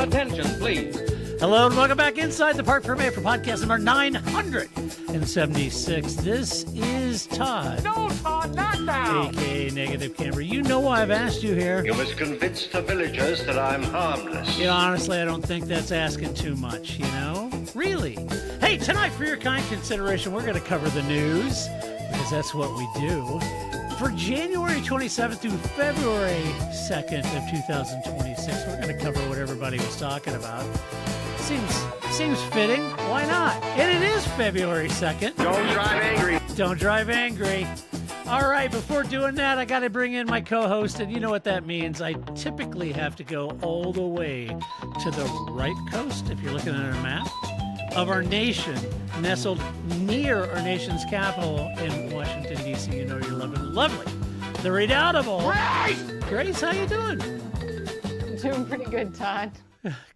attention, please. Hello and welcome back inside the Park Premier for podcast number 976. This is Todd. No, Todd, not now. A.K.A. Negative Camera. You know why I've asked you here. You must convince the villagers that I'm harmless. You know, honestly, I don't think that's asking too much, you know? Really. Hey, tonight for your kind consideration, we're going to cover the news because that's what we do. For January 27th through February 2nd of 2026, we're going to cover what everybody was talking about. Seems fitting. Why not? And it is February 2nd. Don't drive angry. Don't drive angry. All right, before doing that, I got to bring in my co-host, and you know what that means. I typically have to go all the way to the right coast, if you're looking at a map, of our nation, nestled near our nation's capital in Washington, D.C. You know you're lovely. The redoubtable Grace, how you doing? Doing pretty good, Todd.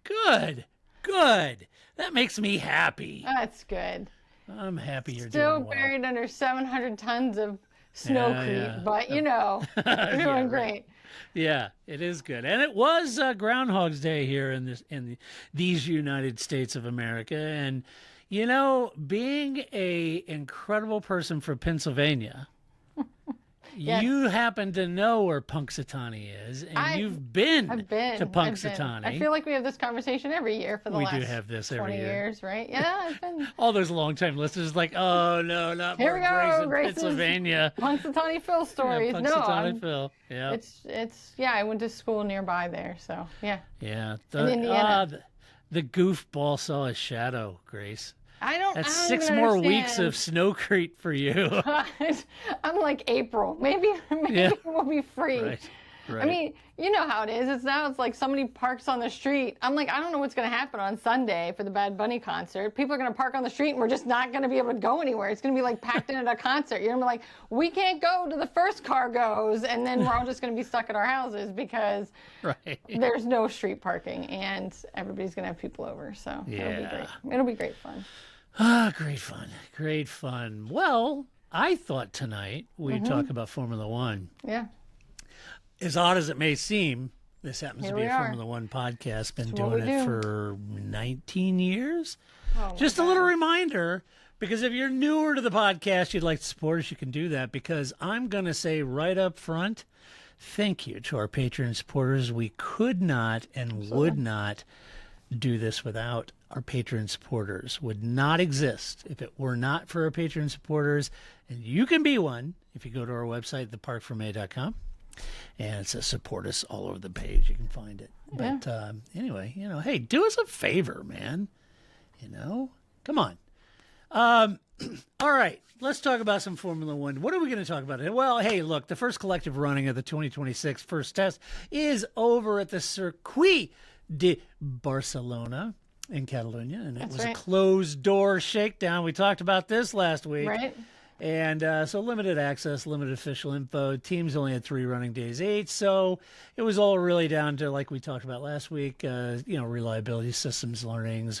Good. That makes me happy. That's good. I'm happy you're Still doing well. buried under 700 tons of snowcrete, but you know, we're doing great. Yeah, it is good, and it was Groundhog's Day here in these United States of America, and you know, being a incredible person from Pennsylvania. Yes. You happen to know where Punxsutawney is, and you've been to Punxsutawney. I feel like we have this conversation every year for the last we do have this every 20 year. years, right? Yeah, I've been. All those long-time listeners like, oh, no, not Here we go, Grace in Pennsylvania. Punxsutawney Phil stories. Yeah, no, Punxsutawney Phil. Yeah. It's I went to school nearby there, so yeah. Yeah. In Indiana. The goofball saw his shadow, Grace. That's I don't 6 even more understand. weeks of snowcrete for you. I'm like April. Maybe we'll be free. Right. I mean, you know how it is. It's like somebody parks on the street. I'm like, I don't know what's going to happen on Sunday for the Bad Bunny concert. People are going to park on the street and we're just not going to be able to go anywhere. It's going to be like packed in at a concert. You're going to be like, we can't go to the first car goes. And then we're all just going to be stuck at our houses because there's no street parking and everybody's going to have people over. So it'll be great. It'll be great fun. Great fun. Well, I thought tonight we'd talk about Formula One. Yeah. As odd as it may seem, this happens to be a Formula One podcast. Been doing it for 19 years. Just a little reminder, because if you're newer to the podcast, you'd like to support us, you can do that, because I'm going to say right up front, thank you to our Patreon supporters. We could not and would not do this without our Patreon supporters. Would not exist if it were not for our Patreon supporters. And you can be one if you go to our website, theparkformay.com. And it says support us all over the page. You can find it. Yeah. But anyway, you know, hey, do us a favor, man. You know, come on. All right, let's talk about some Formula One. What are we going to talk about? Well, hey, look, the first collective running of the 2026 first test is over at the Circuit de Barcelona in Catalonia, and it was a closed-door shakedown. We talked about this last week. Right. And so limited access, limited official info. Teams only had 3 running days, 8. So it was all really down to, like we talked about last week, reliability systems, learnings,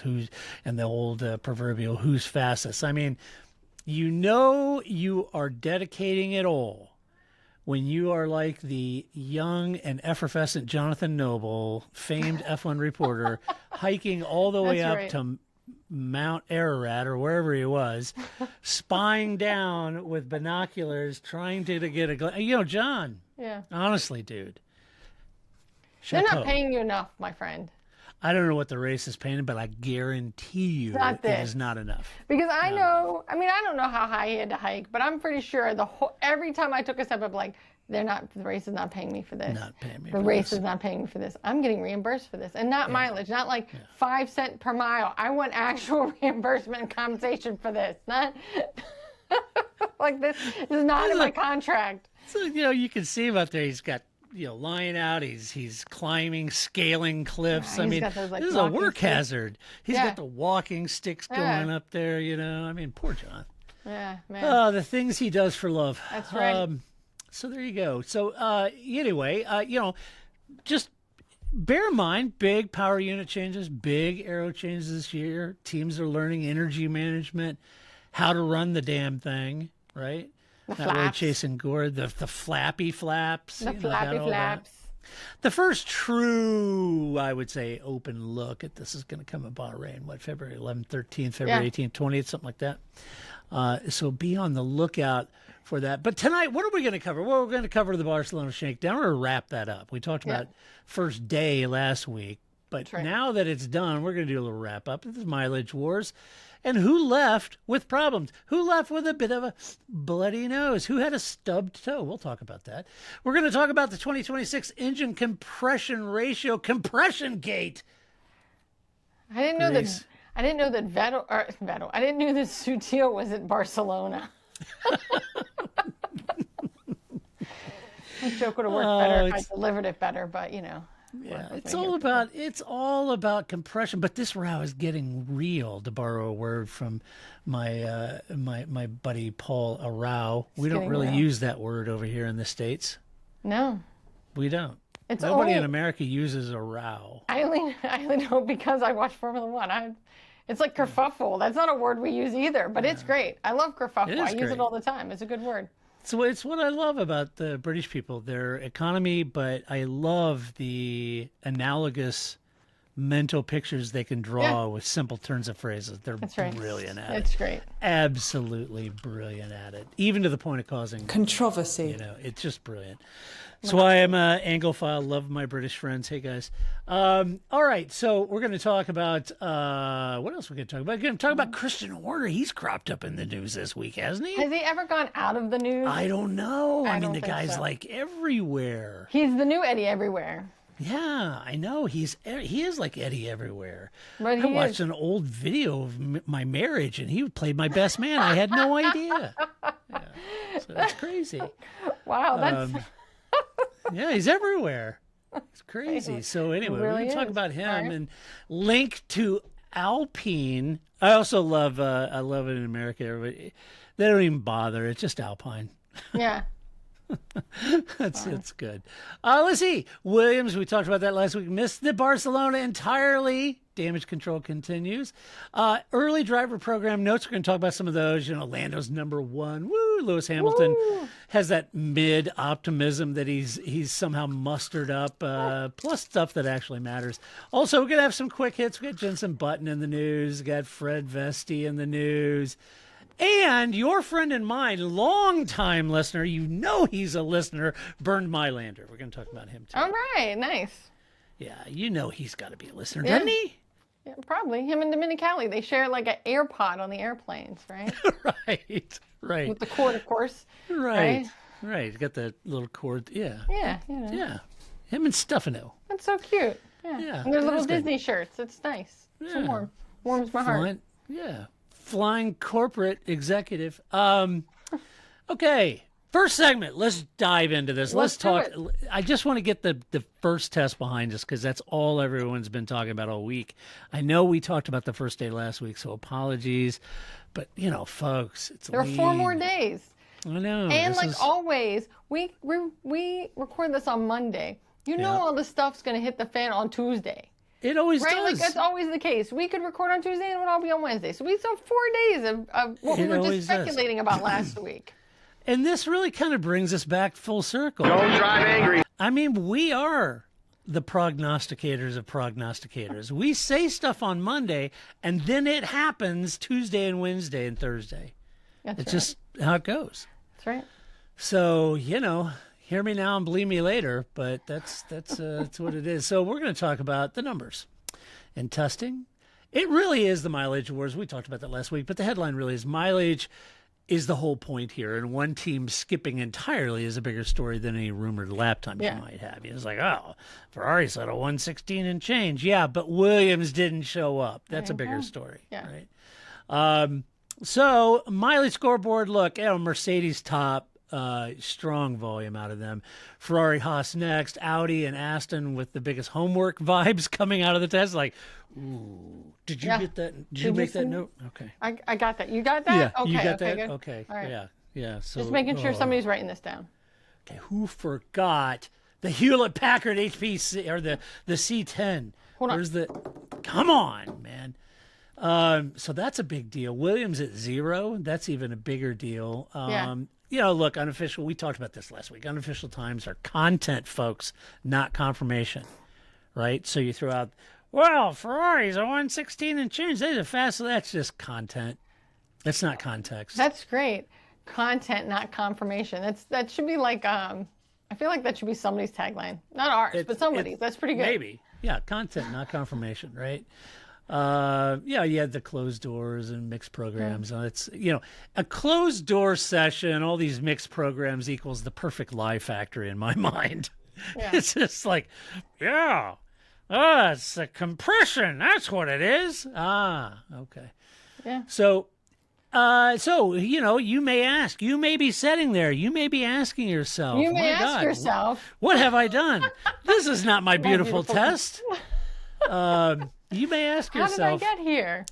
and the old proverbial who's fastest. I mean, you know you are dedicating it all when you are like the young and effervescent Jonathan Noble, famed F1 reporter, hiking all the way up to Mount Ararat or wherever he was, spying down with binoculars, trying to get a John. Yeah. Honestly, dude. They're not paying you enough, my friend. I don't know what the race is paying, but I guarantee you it is not enough. Because I know, I don't know how high he had to hike, but I'm pretty sure every time I took a step, I'm like, the race is not paying me for this. Not paying me the race is not paying me for this. I'm getting reimbursed for this. And not mileage, not like 5 cents per mile. I want actual reimbursement and compensation for this. Not like this is not in my contract. So, you can see him out there. He's got, lying out. He's climbing, scaling cliffs. Yeah, this is a work hazard. He's got the walking sticks going up there, Poor John. Yeah, man. Oh, the things he does for love. That's right. So there you go. So anyway, just bear in mind, big power unit changes, big aero changes this year. Teams are learning energy management, how to run the damn thing, right? The Not really flaps. chasing gore. The flappy flaps. The flappy flaps. The first true, I would say, open look at this is going to come in Bahrain, February 11th, 13th, February 18th, 20th, something like that. So be on the lookout for that. But tonight, what are we going to cover? Well, we're going to cover the Barcelona Shakedown. We're going to wrap that up. We talked about first day last week. But now that it's done, we're going to do a little wrap up. This is Mileage Wars. And who left with problems? Who left with a bit of a bloody nose? Who had a stubbed toe? We'll talk about that. We're going to talk about the 2026 engine compression ratio, compression gate. I didn't know that. I didn't know that Vettel. I didn't know that Sutil was at Barcelona. The joke would have worked better if I delivered it better, but you know. Yeah, it's all about compression, but this row is getting real. To borrow a word from my my buddy Paul, a row. We don't really use that word over here in the States. No, we don't. It's Nobody in America uses a row. I only know because I watch Formula One. It's like kerfuffle. That's not a word we use either, but it's great. I love kerfuffle. I use it all the time. It's a good word. So it's what I love about the British people, their economy, but I love the analogous mental pictures they can draw with simple turns of phrases. They're brilliant at it. It's great. Absolutely brilliant at it, even to the point of causing controversy. You know, it's just brilliant. That's why I'm an Anglophile. Love my British friends. Hey, guys. All right, so we're going to talk about what else we're going to talk about? We're going to talk about Christian Horner. He's cropped up in the news this week, hasn't he? Has he ever gone out of the news? I don't know. I mean, the guy's like everywhere. He's the new Eddie everywhere. Yeah, I know. He is like Eddie everywhere. But I watched an old video of my marriage, and he played my best man. I had no idea. Yeah. So that's crazy. Wow, that's... yeah, he's everywhere. It's crazy. So anyway, we're going to talk about him and link to Alpine. I also love it in America. Everybody, they don't even bother. It's just Alpine. Yeah. It's good. Let's see. Williams, we talked about that last week, missed the Barcelona entirely. Damage control continues. Early driver program notes. We're going to talk about some of those. You know, Lando's number one. Woo! Lewis Hamilton has that mid optimism that he's somehow mustered up. Plus stuff that actually matters. Also, we're going to have some quick hits. We got Jenson Button in the news. We got Fred Vesti in the news. And your friend and mine, longtime listener, you know he's a listener, Bernd Mylander. We're going to talk about him too. All right, nice. Yeah, you know he's got to be a listener, doesn't he? Yeah, probably. Him and Dominicali, they share like an AirPod on the airplanes, right? Right. With the cord, of course. Right. Got the little cord. Yeah. Yeah. Yeah. Him and Stefano. That's so cute. Yeah. And their little Disney shirts. It's nice. It's warm. Warms my heart. Yeah. Flying corporate executive. Okay. First segment. Let's dive into this. Let's talk. I just want to get the first test behind us because that's all everyone's been talking about all week. I know we talked about the first day last week, so apologies. But, you know, folks, there are 4 more days. I know. And like always, we record this on Monday. You know all this stuff's going to hit the fan on Tuesday. It always does. Like that's always the case. We could record on Tuesday and it would all be on Wednesday. So we saw 4 days of what we were just speculating about last week. And this really kind of brings us back full circle. Don't drive angry. I mean, we are the prognosticators of prognosticators. We say stuff on Monday, and then it happens Tuesday and Wednesday and Thursday. It's just how it goes. That's right. So, you know, hear me now and believe me later, but that's what it is. So we're going to talk about the numbers and testing. It really is the mileage wars. We talked about that last week, but the headline really is mileage is the whole point here. And one team skipping entirely is a bigger story than any rumored lap time you might have. It's like, oh, Ferrari said a 116 and change. Yeah, but Williams didn't show up. That's a bigger story. Yeah. Right? So mileage scoreboard, look, Mercedes top, strong volume out of them. Ferrari, Haas next, Audi and Aston with the biggest homework vibes coming out of the test. Like, ooh, did you get that? Did you make that note? Okay. I got that. You got that? Yeah, okay, you got that? Good. Okay. All right. Yeah. So just making sure somebody's writing this down. Okay, who forgot the Hewlett Packard HPC or the C10? Hold on. Where's the? Come on, man. So that's a big deal. Williams at 0. That's even a bigger deal. look, unofficial, we talked about this last week. Unofficial times are content, folks, not confirmation, right? So you throw out, well, Ferrari's a 116 and change. They're the fast. That's just content. That's not context. That's great. Content, not confirmation. That should be like, I feel like that should be somebody's tagline. Not ours, but somebody's. That's pretty good. Maybe. Yeah, content, not confirmation, right? You had the closed doors and mixed programs. And it's, a closed door session, all these mixed programs equals the perfect lie factory in my mind. Yeah. It's just like, it's a compression. That's what it is. Okay. Yeah. So, you may ask, you may be sitting there, you may be asking yourself, You may my ask God, yourself. what have I done? This is not my beautiful test. You may ask How yourself, did I get here?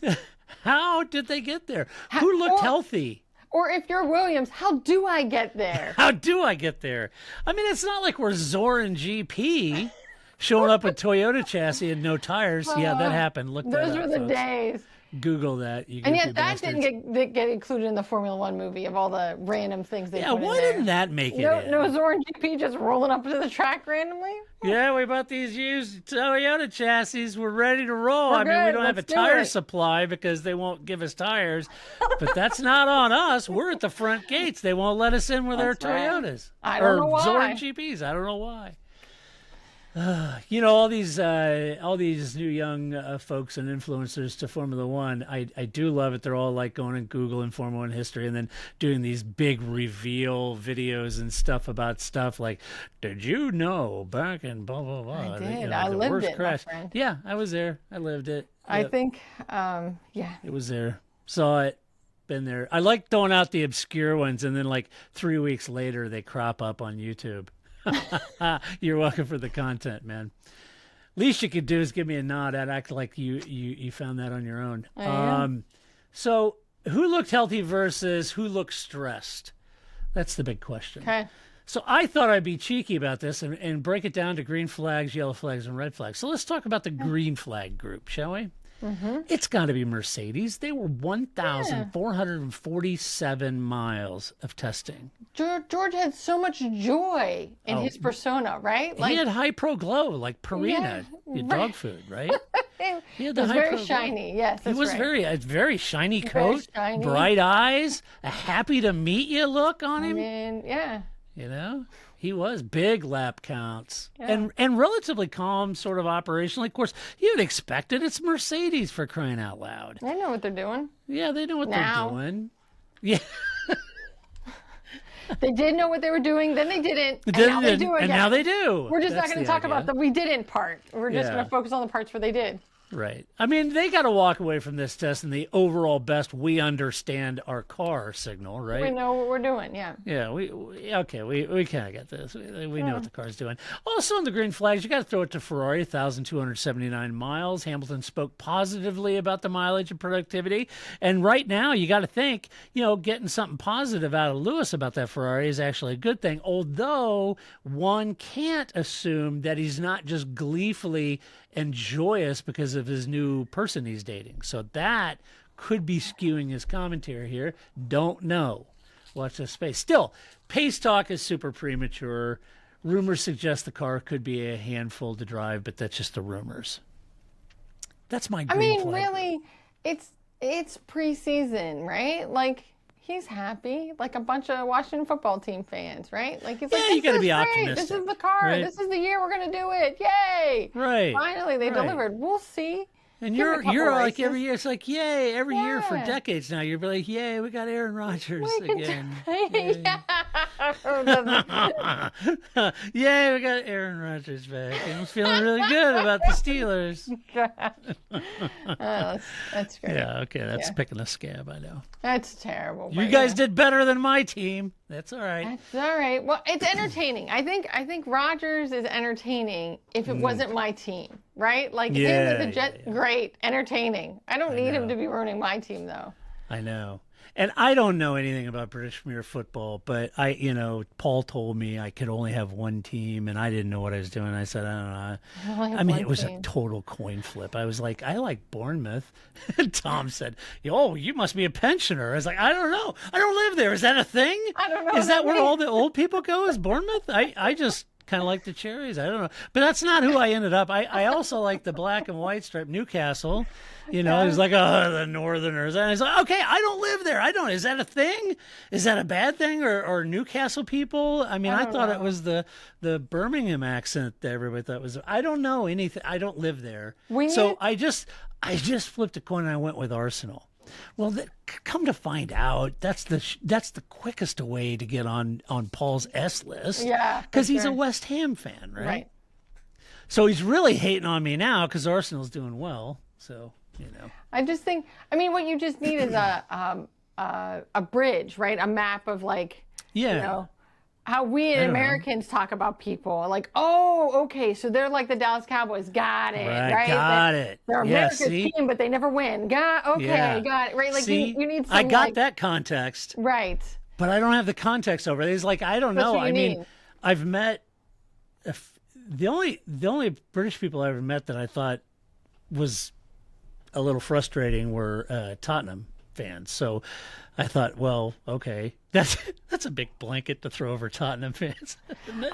how did they get there? Who looked healthy? Or if you're Williams, how do I get there? How do I get there? I mean, it's not like we're Zoran GP showing up with Toyota chassis and no tires. Yeah, that happened. Look that Those up, were the folks. days. Google that. You And goofy yet that bastards. didn't get included in the Formula One movie of all the random things they Yeah, put in why there. didn't that make it No, in? no Zoran GP just rolling up to the track randomly? Yeah, we bought these used Toyota chassis. We're ready to roll. We're I mean, we good. don't have a Let's do tire it. supply because they won't give us tires. But that's not on us. We're at the front gates. They won't let us in with That's our right. Toyotas. I don't know why. Zoran GPs. I don't know why. All these new young folks and influencers to Formula One, I do love it. They're all like going and Googling Formula One history and then doing these big reveal videos and stuff about stuff like, did you know back in blah, blah, blah. I did. The I lived worst it, my crash. friend. Yeah, I was there. I lived it. I Yep, think, it was there. Saw it. Been there. I like throwing out the obscure ones and then like 3 weeks later they crop up on YouTube. You're welcome for the content, man. Least you could do is give me a nod. I'd act like you found that on your own. So who looked healthy versus who looked stressed? That's the big question. okay. So I thought I'd be cheeky about this and break it down to green flags, yellow flags, and red flags. So let's talk about the green flag group, shall we? It's got to be Mercedes. They were 1,447 miles of testing. George had so much joy in his persona, right? He had high pro glow, like Purina, your dog food, right? He had It was high very pro glow. shiny. Yes, He that's was right. a very shiny coat, shiny. bright eyes, a happy to meet you look on him. And yeah. He was big lap counts and relatively calm sort of operationally. Of course, you'd expect it. It's Mercedes for crying out loud. They know what they're doing. Yeah, they know what Now. they're doing. Yeah. They did know what they were doing, then they didn't, and now they do again. And now they do. We're just That's not going the to talk idea. about the we didn't part. We're just Yeah. going to focus on the parts where they did. Right. I mean, they got to walk away from this test in the overall best we understand our car signal, right? We know what we're doing, yeah. Yeah, we kind of get this. We know what the car's doing. Also, in the green flags, you got to throw it to Ferrari, 1,279 miles. Hamilton spoke positively about the mileage and productivity. And right now, you got to think, getting something positive out of Lewis about that Ferrari is actually a good thing. Although one can't assume that he's not just gleefully and joyous because of his new person he's dating. So that could be skewing his commentary here. Don't know. Watch this space. Still, pace talk is super premature. Rumors suggest the car could be a handful to drive, but that's just the rumors. That's my green flag. Really, it's preseason, right? Like, he's happy, like a bunch of Washington football team fans, right? Like, he's like, you got to be great. optimistic. This is the car. right? This is the year we're going to do it. Yay! Right. Finally, they right. delivered. We'll see. And Give it a you're couple like races. every year. It's like yay every year for Yeah. decades now. You're like yay, we got Aaron Rodgers We can again. yeah. Yay, we got Aaron Rodgers back. And I'm feeling really good about the Steelers. That's great. Yeah, okay, that's Yeah. picking a scab. I know. That's terrible. You but guys yeah. did better than my team. That's all right. That's all right. Well, it's entertaining. I think Rogers is entertaining if it wasn't my team, right? Like him with the Jet, great, entertaining. I don't need him to be ruining my team though. I know. And I don't know anything about British Premier football, but Paul told me I could only have one team, and I didn't know what I was doing. I said, I don't know. I mean, it was a total coin flip. I was like, I like Bournemouth. And Tom said, "Oh, you must be a pensioner." I was like, I don't know. I don't live there. Is that a thing? I don't know. Is that where all the old people go? Is Bournemouth? I just kind of like the Cherries. I don't know. But that's not who I ended up. I also like the black and white stripe, Newcastle. He's like, oh, the Northerners. And I was like, okay, I don't live there. I don't. Is that a thing? Is that a bad thing? Or Newcastle people? I mean, I thought it was the Birmingham accent that everybody thought was. I don't know anything. I don't live there. I just flipped a coin and I went with Arsenal. Well, come to find out, that's the quickest way to get on Paul's S list. Yeah, because he's a West Ham fan, right? So he's really hating on me now because Arsenal's doing well. So I just think, I mean, what you just need is a bridge, right? A map of how we Americans talk about people. Like, oh, okay, so they're like the Dallas Cowboys. Got it, right? Got it. They're America's team, but they never win. Got it, right? Like, you need some, I got that context. Right. But I don't have the context over it. It's like, I don't know. I mean, I've met, the only British people I ever met that I thought was a little frustrating were Tottenham fans. So I thought, well, okay, that's a big blanket to throw over Tottenham fans. I don't know.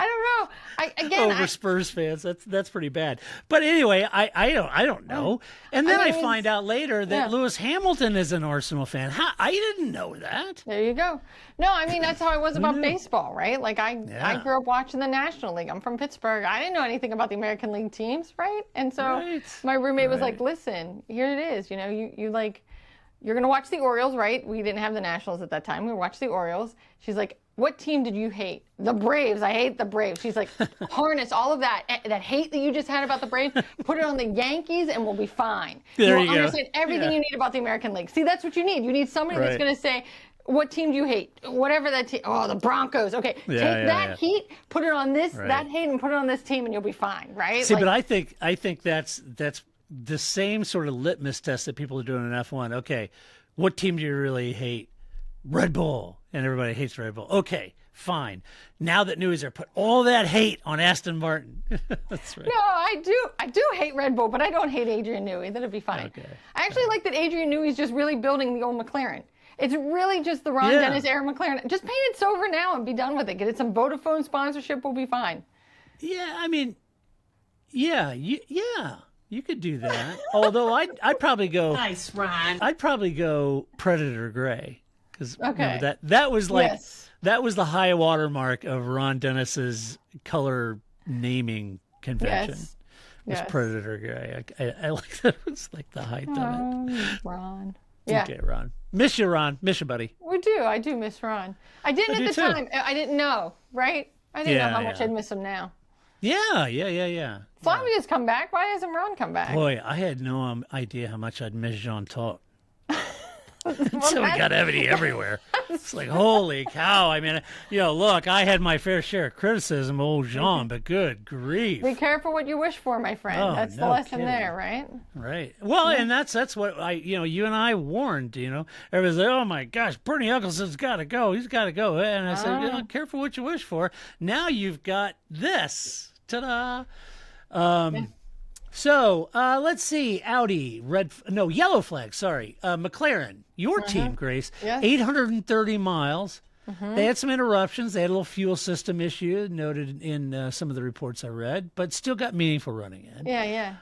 Over Spurs fans, that's pretty bad. But anyway, I don't know. And then I find out later that Lewis Hamilton is an Arsenal fan. I didn't know that. There you go. No, I mean, that's how I was about baseball, right? Like I grew up watching the National League. I'm from Pittsburgh. I didn't know anything about the American League teams, right? And so my roommate was like, "Listen, here it is. You're going to watch the Orioles, right? We didn't have the Nationals at that time. We watched the Orioles." She's like, "What team did you hate?" "The Braves. I hate the Braves." She's like, "Harness all of that hate that you just had about the Braves, put it on the Yankees and we'll be fine." There You'll understand everything you need about the American League. See, that's what you need. You need somebody that's going to say, "What team do you hate?" Whatever that team. "Oh, the Broncos." Okay, take that heat, put it on this, that hate, and put it on this team and you'll be fine, right? See, but I think that's the same sort of litmus test that people are doing in F1. Okay, what team do you really hate? Red Bull. And everybody hates Red Bull. Okay, fine. Now that news are put all that hate on Aston Martin. That's right. No, I do hate Red Bull, but I don't hate Adrian Newey. That'd be fine. Okay. I actually like that Adrian Newey's just really building the old McLaren. It's really just the Ron Dennis era McLaren. Just paint it silver now and be done with it. Get it some Vodafone sponsorship, we'll be fine. Yeah, I mean, you could do that. Although I'd probably go. Nice, Ron. I'd probably go Predator Gray because that was like that was the high water mark of Ron Dennis's color naming convention. Was Predator Gray. I like that. It was like the height of it. Ron. Yeah. Okay, Ron. Miss you, Ron. Miss you, buddy. We do. I do miss Ron. I didn't at the time. I didn't know, right? I didn't know how much I'd miss him now. Yeah. Flavia's come back. Why hasn't Ron come back? Boy, I had no idea how much I'd miss Jean Todt. Until we got Ebony everywhere. It's like, holy cow. I mean, look, I had my fair share of criticism of old Jean, but good grief. Be careful what you wish for, my friend. That's the lesson there, right? Right. Well, and that's what you and I warned, Everybody's like, oh my gosh, Bernie Eccleston's got to go. He's got to go. And I said, careful what you wish for. Now you've got this. Ta-da. So let's see. Audi, yellow flag. Sorry, McLaren. Your team, Grace. 830 miles. They had some interruptions. They had a little fuel system issue noted in some of the reports I read, but still got meaningful running in. Yeah.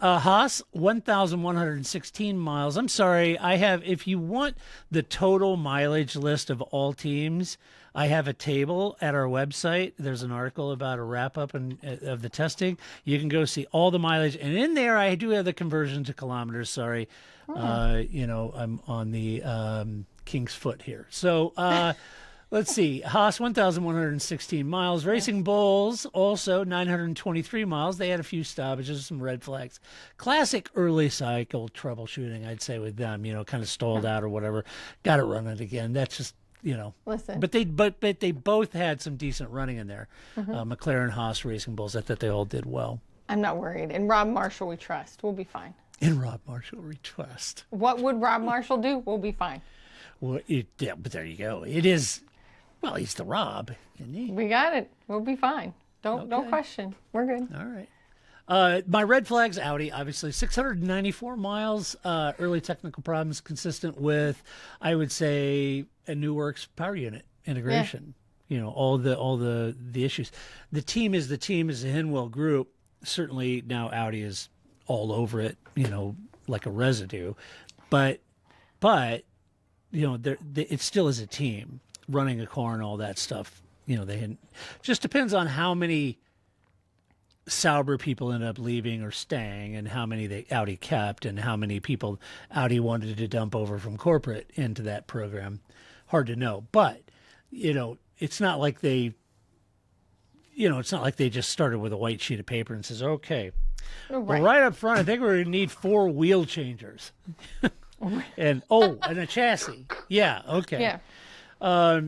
Haas, 1,116 miles. I'm sorry. If you want the total mileage list of all teams, I have a table at our website. There's an article about a wrap-up of the testing. You can go see all the mileage. And in there, I do have the conversion to kilometers. Sorry. I'm on the King's Foot here. So let's see. Haas, 1,116 miles. Racing Bulls, also 923 miles. They had a few stoppages, some red flags. Classic early cycle troubleshooting, I'd say, with them. Kind of stalled out or whatever. Got it running again. That's just... Listen. But they both had some decent running in there. McLaren, Haas, Racing Bulls. I thought they all did well. I'm not worried. And Rob Marshall, we trust. We'll be fine. In Rob Marshall, we trust. What would Rob Marshall do? We'll be fine. Well, yeah, but there you go. It is. Well, he's the Rob, isn't he? We got it. We'll be fine. Don't question. We're good. All right. My red flag's Audi, obviously 694 miles, early technical problems consistent with, I would say, a new works power unit integration. You know, all the issues. The team is the team, is the Hinwell group. Certainly now Audi is all over it, you know, like a residue. But you know, it still is a team running a car and all that stuff. You know, just depends on how many Sauber people end up leaving or staying, and how many Audi kept, and how many people Audi wanted to dump over from corporate into that program. Hard to know, but you know, it's not like they just started with a white sheet of paper and says, okay, well, right up front, I think we're going to need 4 wheel changers, and a chassis. Yeah, okay. Yeah.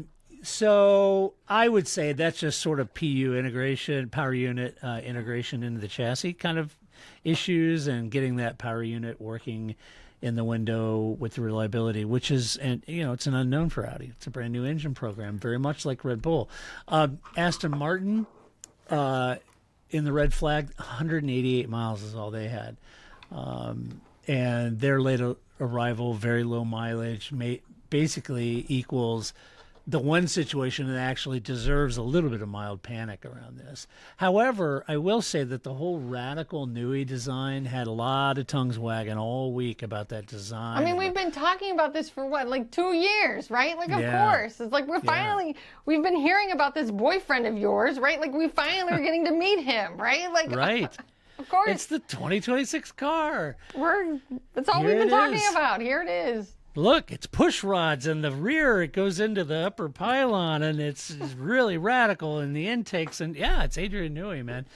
So I would say that's just sort of PU integration, power unit integration into the chassis kind of issues, and getting that power unit working in the window with the reliability, which is, and you know, it's an unknown for Audi. It's a brand new engine program, very much like Red Bull. Aston Martin in the red flag, 188 miles is all they had, and their late arrival, very low mileage, basically equals the one situation that actually deserves a little bit of mild panic around this. However, I will say that the whole radical Nui design had a lot of tongues wagging all week about that design. I mean, we've been talking about this for what, like 2 years, right? Like, of course. It's like we've been hearing about this boyfriend of yours, right? Like, we finally are getting to meet him, right? Like, right. Of course. It's the 2026 car. That's all we've been talking about. Here it is. Look, it's push rods in the rear. It goes into the upper pylon, and it's really radical in the intakes. And yeah, it's Adrian Newey, man.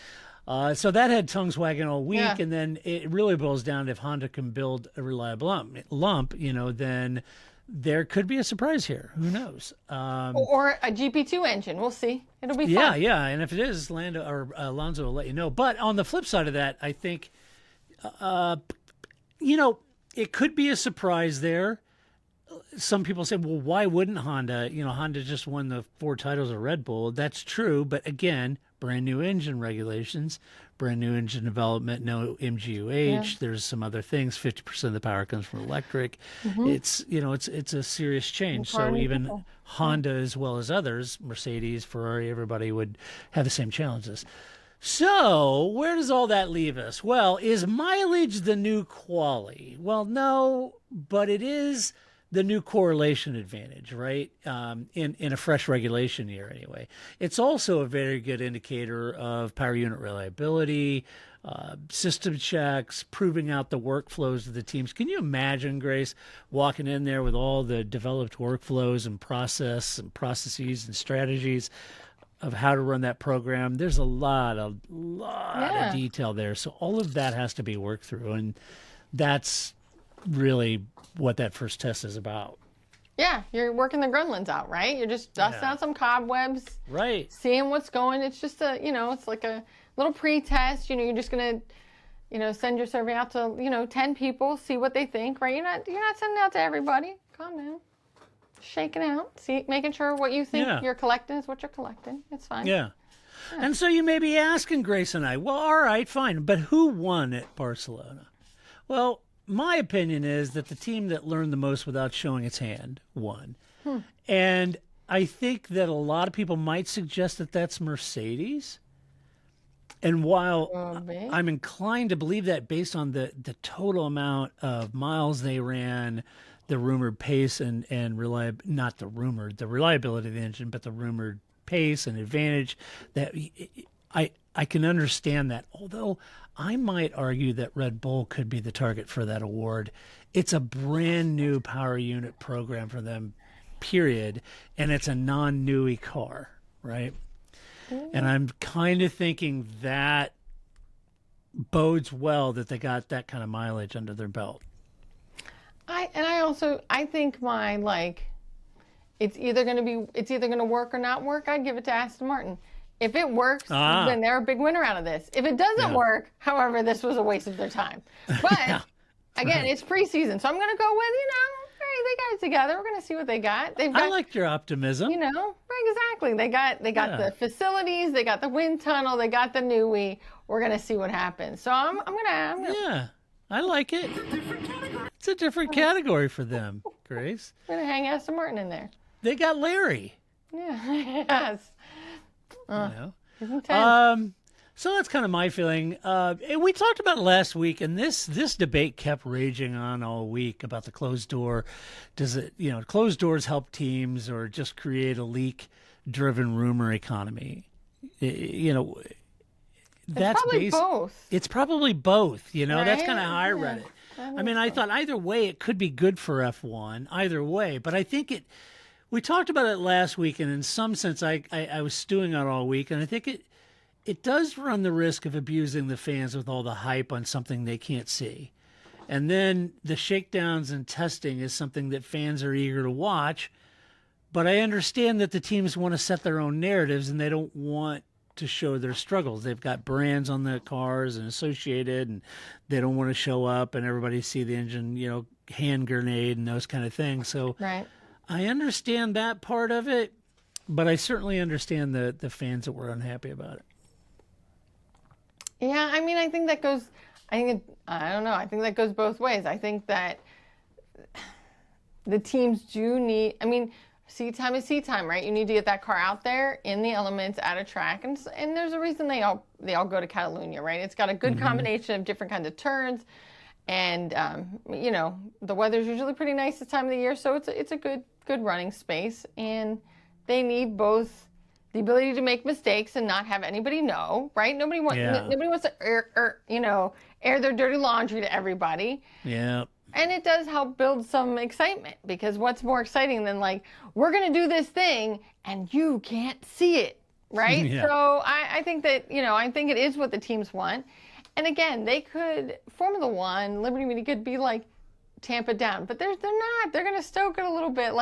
So that had tongues wagging all week, and then it really boils down to if Honda can build a reliable lump, you know, then there could be a surprise here. Who knows? Or a GP2 engine. We'll see. It'll be fun. Yeah. And if it is, Alonso will let you know. But on the flip side of that, I think, you know, it could be a surprise there. Some people say, well, why wouldn't Honda? You know, Honda just won the 4 titles of Red Bull. That's true. But again, brand new engine regulations, brand new engine development, no MGUH. Yeah. There's some other things. 50% of the power comes from electric. Mm-hmm. It's, you know, it's a serious change. So even Honda, as well as others, Mercedes, Ferrari, everybody would have the same challenges. So where does all that leave us? Well, is mileage the new quality? Well, no, but it is the new correlation advantage, right? In a fresh regulation year anyway. It's also a very good indicator of power unit reliability, system checks, proving out the workflows of the teams. Can you imagine, Grace, walking in there with all the developed workflows and processes and strategies of how to run that program? There's a lot of detail there. So all of that has to be worked through, and that's really what that first test is about. Yeah, you're working the gremlins out, right? You're just dusting out some cobwebs, right? Seeing what's going. It's just it's like a little pre-test. You know, you're just gonna, send your survey out to 10 people, see what they think, right? You're not sending it out to everybody. Calm down, shaking out, making sure what you think you're collecting is what you're collecting. It's fine. Yeah. And so you may be asking Grace and I, well, all right, fine, but who won at Barcelona? Well, my opinion is that the team that learned the most without showing its hand won. And I think that a lot of people might suggest that that's Mercedes. And while I'm inclined to believe that based on the total amount of miles they ran, the rumored pace and not the reliability of the engine, but the rumored pace and advantage, that I can understand that. Although I might argue that Red Bull could be the target for that award. It's a brand new power unit program for them, period. And it's a non-Nui car, right? And I'm kind of thinking that bodes well that they got that kind of mileage under their belt. I think it's either going to work or not work. I'd give it to Aston Martin. If it works, then they're a big winner out of this. If it doesn't work, however, this was a waste of their time. But again, it's preseason, so I'm going to go with, they got it together. We're going to see what they got. They've got, I liked your optimism. you know, right, exactly. They got the facilities, they got the wind tunnel, they got the Nui. We're going to see what happens. So I'm gonna Yeah, I like it. It's a different category for them, Grace. hang Aston Martin in there. They got Larry. Yeah, yes. You know? Intense. So that's kind of my feeling. And we talked about it last week, and this debate kept raging on all week about the closed door. Does it, closed doors help teams or just create a leak-driven rumor economy? That's probably both. It's probably both. That's Right? kind of how I read it. I mean, I thought either way it could be good for F1, either way. But I think we talked about it last week, and in some sense, I was stewing on it all week, and I think it does run the risk of abusing the fans with all the hype on something they can't see. And then the shakedowns and testing is something that fans are eager to watch. But I understand that the teams want to set their own narratives and they don't want to show their struggles. They've got brands on the cars and associated, and they don't want to show up and everybody see the engine, hand grenade and those kind of things. So Right. I understand that part of it, but I certainly understand the fans that were unhappy about it. Yeah, I mean, I think that goes. I don't know. I think that goes both ways. I think that the teams do need. I mean, seat time is seat time, right? You need to get that car out there in the elements at a track, and there's a reason they all go to Catalunya, right? It's got a good combination of different kinds of turns, and the weather's usually pretty nice this time of the year, so it's a good running space, and they need both the ability to make mistakes and not have anybody know, right? Nobody wants to air their dirty laundry to everybody. Yeah. And it does help build some excitement, because what's more exciting than we're going to do this thing and you can't see it, right? Yeah. So I think that, I think it is what the teams want. And again, they could, Formula One, Liberty Media could be tamp it down, but they're not. They're going to stoke it a little bit,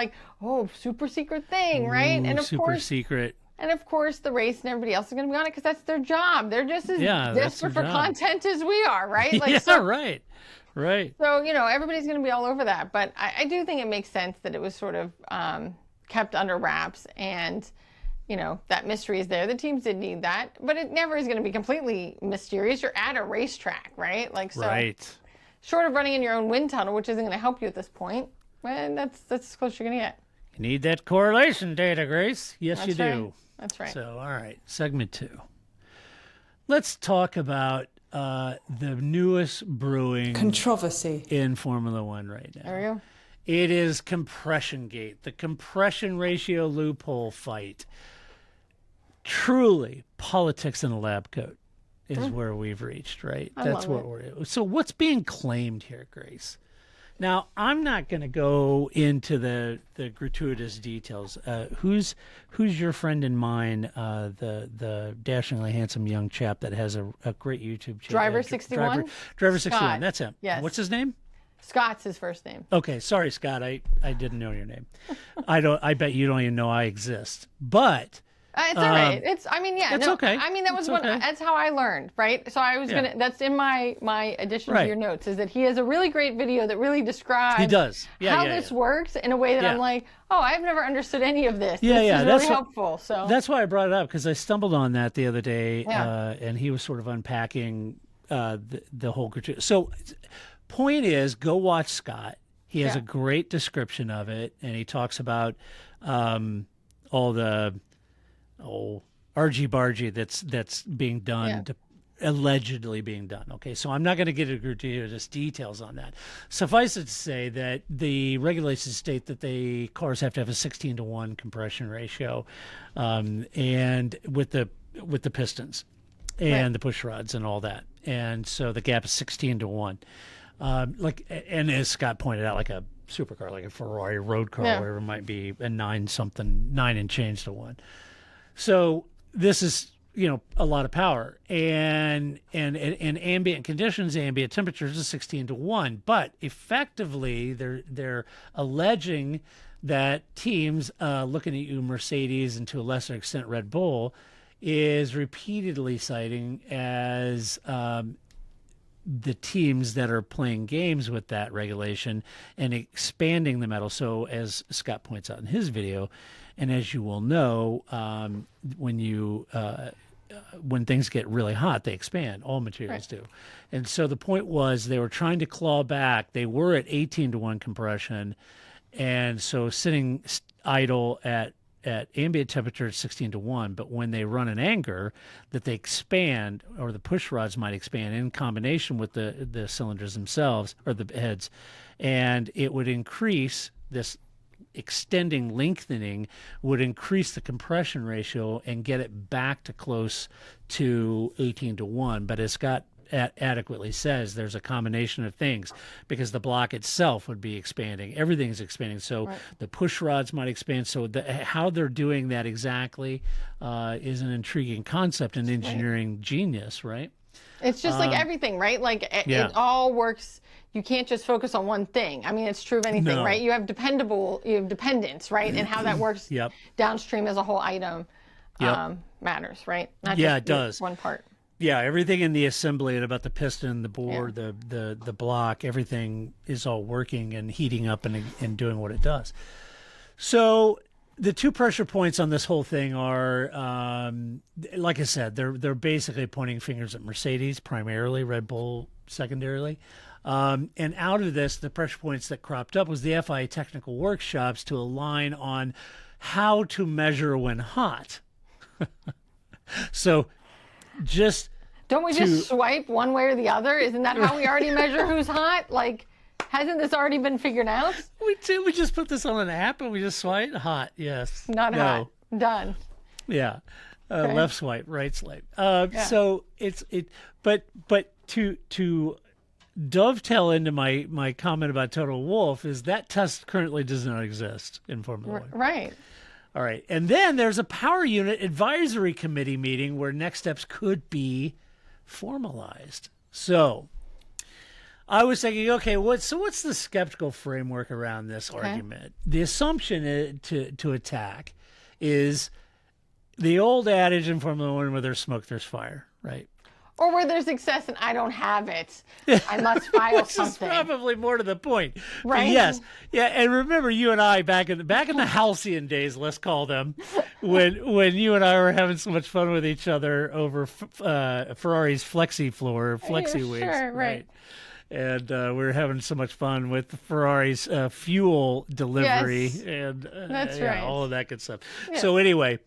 super secret thing, right? Ooh, And super secret. And of course, the race and everybody else is going to be on it because that's their job. They're just as desperate for content as we are, right? Right. Right. So, everybody's going to be all over that. But I do think it makes sense that it was sort of kept under wraps, and, that mystery is there. The teams did need that, but it never is going to be completely mysterious. You're at a racetrack, right? Right. Short of running in your own wind tunnel, which isn't going to help you at this point, and that's as close as you're going to get. You need that correlation data, Grace. Yes, That's you do. Right. That's right. So, all right, segment 2. Let's talk about the newest brewing controversy in Formula One right now. There we go. It is Compression Gate, the compression ratio loophole fight. Truly, politics in a lab coat is where we've reached, right? That's what we're. So, what's being claimed here, Grace? Now, I'm not going to go into the gratuitous details. Who's your friend in mine? The dashingly handsome young chap that has a great YouTube channel. Driver 61? Driver 61. Scott. That's him. Yes. What's his name? Scott's his first name. Okay, sorry, Scott. I didn't know your name. I bet you don't even know I exist. But It's all right. It's okay. I mean, that was okay. that's how I learned, right? So I was that's in my addition to your notes, is that he has a really great video that really describes he does. how this works in a way that I'm like, oh, I've never understood any of this. This is that's really helpful. So that's why I brought it up, because I stumbled on that the other day, and he was sort of unpacking the whole gratuitous. So, point is, go watch Scott. He has a great description of it, and he talks about all the argy-bargy that's being done, allegedly being done. Okay, so I'm not going to get into gratuitous details on that. Suffice it to say that the regulations state that the cars have to have a 16-to-1 compression ratio, and with the pistons and the push rods and all that, and so the gap is 16-to-1. And as Scott pointed out, like a supercar, like a Ferrari road car, whatever it might be, a 9 and change to 1. So this is, a lot of power, and ambient conditions, ambient temperatures is 16-to-1. But effectively, they're alleging that teams, looking at you, Mercedes, and to a lesser extent Red Bull, is repeatedly citing as the teams that are playing games with that regulation and expanding the metal. So as Scott points out in his video, and as you will know, when things get really hot, they expand. All materials do. And so the point was they were trying to claw back. They were at 18-to-1 compression. And so sitting idle at ambient temperature at 16-to-1, but when they run an anger, that they expand, or the push rods might expand in combination with the cylinders themselves, or the heads, and it would increase this lengthening would increase the compression ratio and get it back to close to 18-to-1. But as Scott adequately says, there's a combination of things, because the block itself would be expanding. Everything's expanding. So the push rods might expand. So how they're doing that exactly is an intriguing concept and engineering genius, right? It's just like everything, right? Like it all works. You can't just focus on one thing. I mean, it's true of anything, right? You have dependence, right? And how that works downstream as a whole item matters, right? Not just it does. One part. Yeah, everything in the assembly and about the piston, the bore, the block, everything is all working and heating up and doing what it does. So the two pressure points on this whole thing are, like I said, they're basically pointing fingers at Mercedes primarily, Red Bull secondarily. And out of this, the pressure points that cropped up was the FIA technical workshops to align on how to measure when hot. So don't we just swipe one way or the other? Isn't that how we already measure who's hot? Like, hasn't this already been figured out? We just put this on an app and we just swipe hot. Yes. Not hot. Done. Yeah. Left swipe, right swipe. So but to dovetail into my comment about Total Wolf is that test currently does not exist in Formula One. Right. All right. And then there's a power unit advisory committee meeting where next steps could be formalized. So I was thinking, okay, what's the skeptical framework around this argument? The assumption to attack is the old adage in Formula One, where there's smoke, there's fire, right? Or where there's success and I don't have it. I must file something. Which is probably more to the point. Right? But yes. Yeah, and remember you and I back in the halcyon days, let's call them, when you and I were having so much fun with each other over Ferrari's flexi wings. Sure, right. And we were having so much fun with Ferrari's fuel delivery and that's right. all of that good stuff. Yeah. So anyway,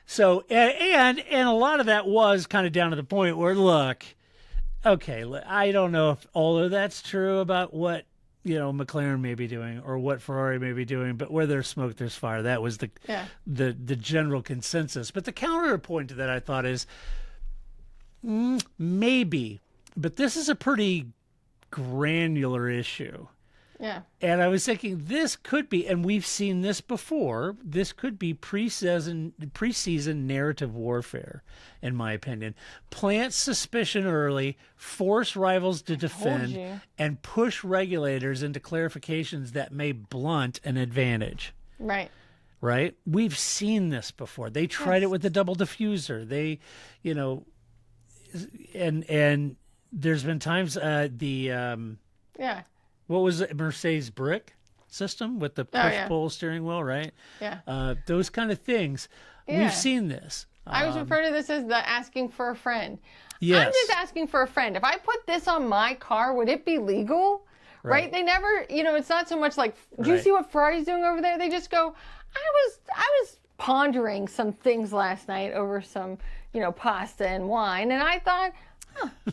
so and a lot of that was kind of down to the point where, look, okay, I don't know if all of that's true about what McLaren may be doing or what Ferrari may be doing, but where there's smoke, there's fire. That was the general consensus. But the counterpoint to that, I thought, is maybe, but this is a pretty granular issue. Yeah. And I was thinking this could be, and we've seen this before, this could be preseason narrative warfare, in my opinion. Plant suspicion early, force rivals to defend, and push regulators into clarifications that may blunt an advantage. Right. Right? We've seen this before. They tried it with the double diffuser. They, and there's been times what was it, Mercedes brick system with the push-pull steering wheel, right? Yeah. Those kind of things. Yeah. We've seen this. I was referring to this as the asking for a friend. Yes. I'm just asking for a friend. If I put this on my car, would it be legal? Right? They never, it's not so much like, do you see what Ferrari's doing over there? They just go, I was pondering some things last night over some, pasta and wine, and I thought,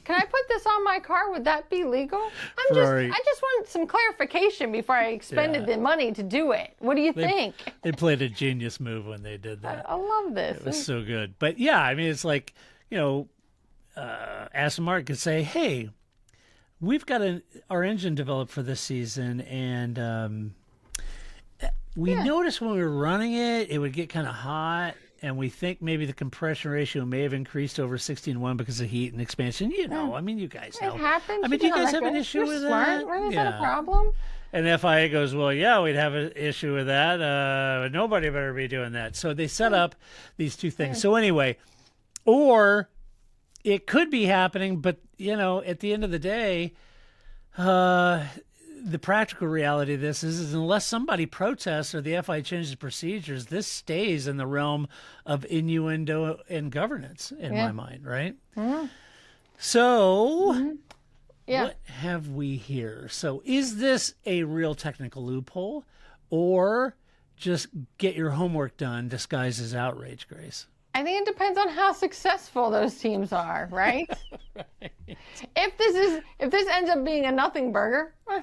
can I put this on my car? Would that be legal? I just want some clarification before I expended the money to do it. What do you think? They played a genius move when they did that. I love this. It was so good. But yeah, I mean, it's like, Aston Martin could say, hey, we've got our engine developed for this season, and we noticed when we were running it, it would get kind of hot. And we think maybe the compression ratio may have increased over 16-1 because of heat and expansion. I mean, you guys know. It happens. I mean, do you guys have an issue with that? Is that a problem? And FIA goes, well, yeah, we'd have an issue with that. Nobody better be doing that. So they set up these two things. So anyway, or it could be happening, but at the end of the day, the practical reality of this is unless somebody protests or the FIA changes procedures, this stays in the realm of innuendo and governance in my mind, right? Mm-hmm. So, what have we here? So, is this a real technical loophole, or just get your homework done disguised as outrage, Grace? I think it depends on how successful those teams are, right? Right. If this ends up being a nothing burger, I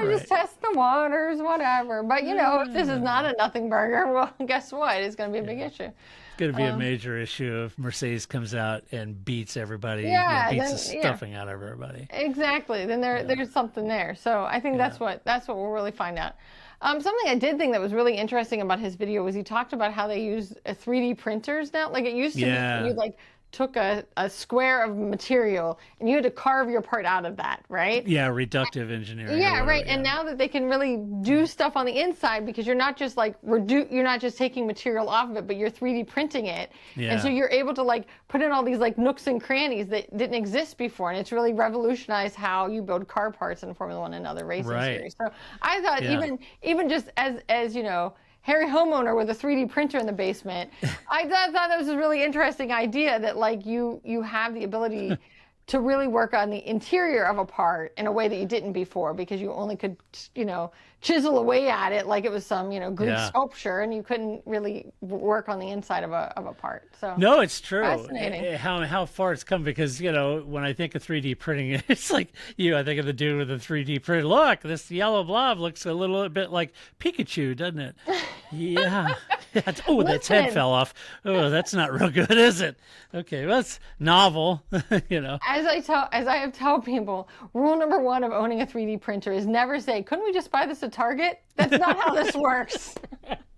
just test the waters, whatever. But if this is not a nothing burger, well, guess what? It's going to be a big issue. It's going to be a major issue if Mercedes comes out and beats everybody, beats the stuffing out of everybody. Exactly. Then there's something there. So I think that's what we'll really find out. Something I did think that was really interesting about his video was he talked about how they use 3D printers now. Like it used to be you took a square of material and you had to carve your part out of that, right? Yeah, reductive engineering. Yeah, right. And now that they can really do stuff on the inside because you're not just you're not just taking material off of it, but you're 3D printing it. Yeah. And so you're able to put in all these nooks and crannies that didn't exist before, and it's really revolutionized how you build car parts in Formula One and other racing series. So I thought even just as Harry homeowner with a 3D printer in the basement, I thought that was a really interesting idea that you have the ability to really work on the interior of a part in a way that you didn't before, because you only could, chisel away at it like it was some, Greek sculpture, and you couldn't really work on the inside of a part. So no, it's true. Fascinating. How far it's come, because when I think of 3D printing, it's like I think of the dude with the 3D print. Look, this yellow blob looks a little bit like Pikachu, doesn't it? Yeah. Its head fell off. Oh, that's not real good, is it? Okay, well, that's novel. As I have told people, rule number 1 of owning a 3D printer is never say, couldn't we just buy this at Target? That's not how this works.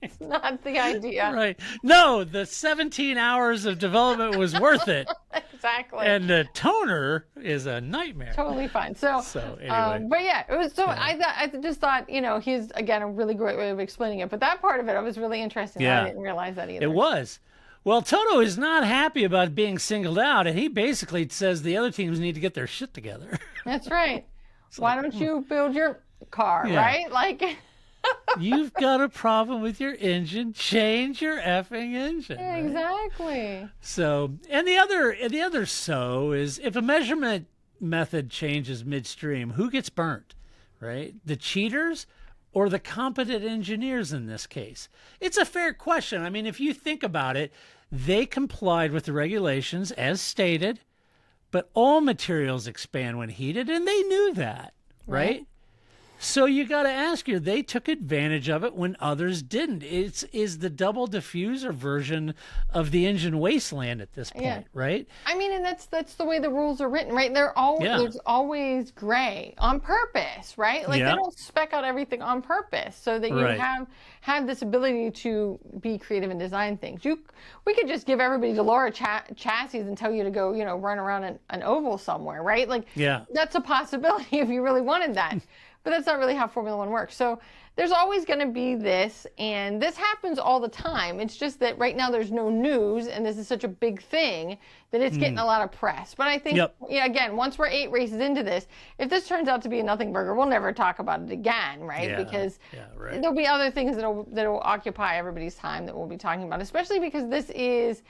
It's not the idea. Right. No, the 17 hours of development was worth it. Exactly. And the toner is a nightmare. Totally fine. So anyway. But yeah, it was I just thought, he's, again, a really great way of explaining it. But that part of it was really interesting. Yeah. I didn't realize that either. It was. Well, Toto is not happy about being singled out, and he basically says the other teams need to get their shit together. That's right. Why don't you build your car, right? You've got a problem with your engine, change your effing engine. Yeah, right? Exactly. So, and the other is if a measurement method changes midstream, who gets burnt, right? The cheaters or the competent engineers in this case? It's a fair question. I mean, if you think about it, they complied with the regulations as stated, but all materials expand when heated, and they knew that, right? So you got to ask you, they took advantage of it when others didn't. Is the double diffuser version of the engine wasteland at this point, right? I mean, and that's the way the rules are written, right? There's always gray on purpose, right? They don't spec out everything on purpose so that you have this ability to be creative and design things. We could just give everybody Delora chassis and tell you to go, run around an oval somewhere, right? That's a possibility if you really wanted that. But that's not really how Formula One works. So there's always going to be this, and this happens all the time. It's just that right now there's no news, and this is such a big thing that it's getting a lot of press. But I think, again, once we're 8 races into this, if this turns out to be a nothing burger, we'll never talk about it again, right? Because there'll be other things that'll occupy everybody's time that we'll be talking about, especially because this is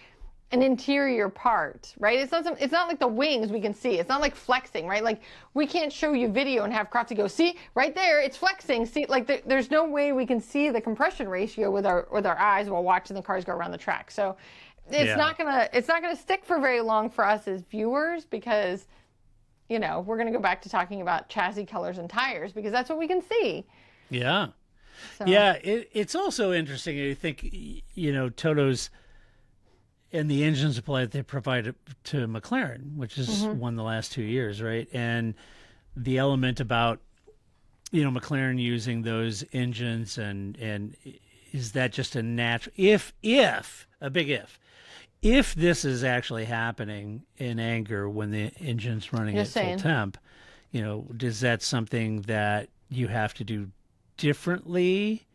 an interior part, right? It's not like the wings we can see. It's not like flexing, right? We can't show you video and have Kratzy go, see, right there, it's flexing. See, there's no way we can see the compression ratio with our eyes while watching the cars go around the track. So it's not gonna stick for very long for us as viewers, because we're gonna go back to talking about chassis colors and tires, because that's what we can see. Yeah. So. Yeah, it's also interesting. I think Toto's and the engine supply that they provide to McLaren, which has won the last 2 years, right? And the element about, McLaren using those engines, and is that just a natural, if this is actually happening in anger when the engine's running at full temp, is that something that you have to do differently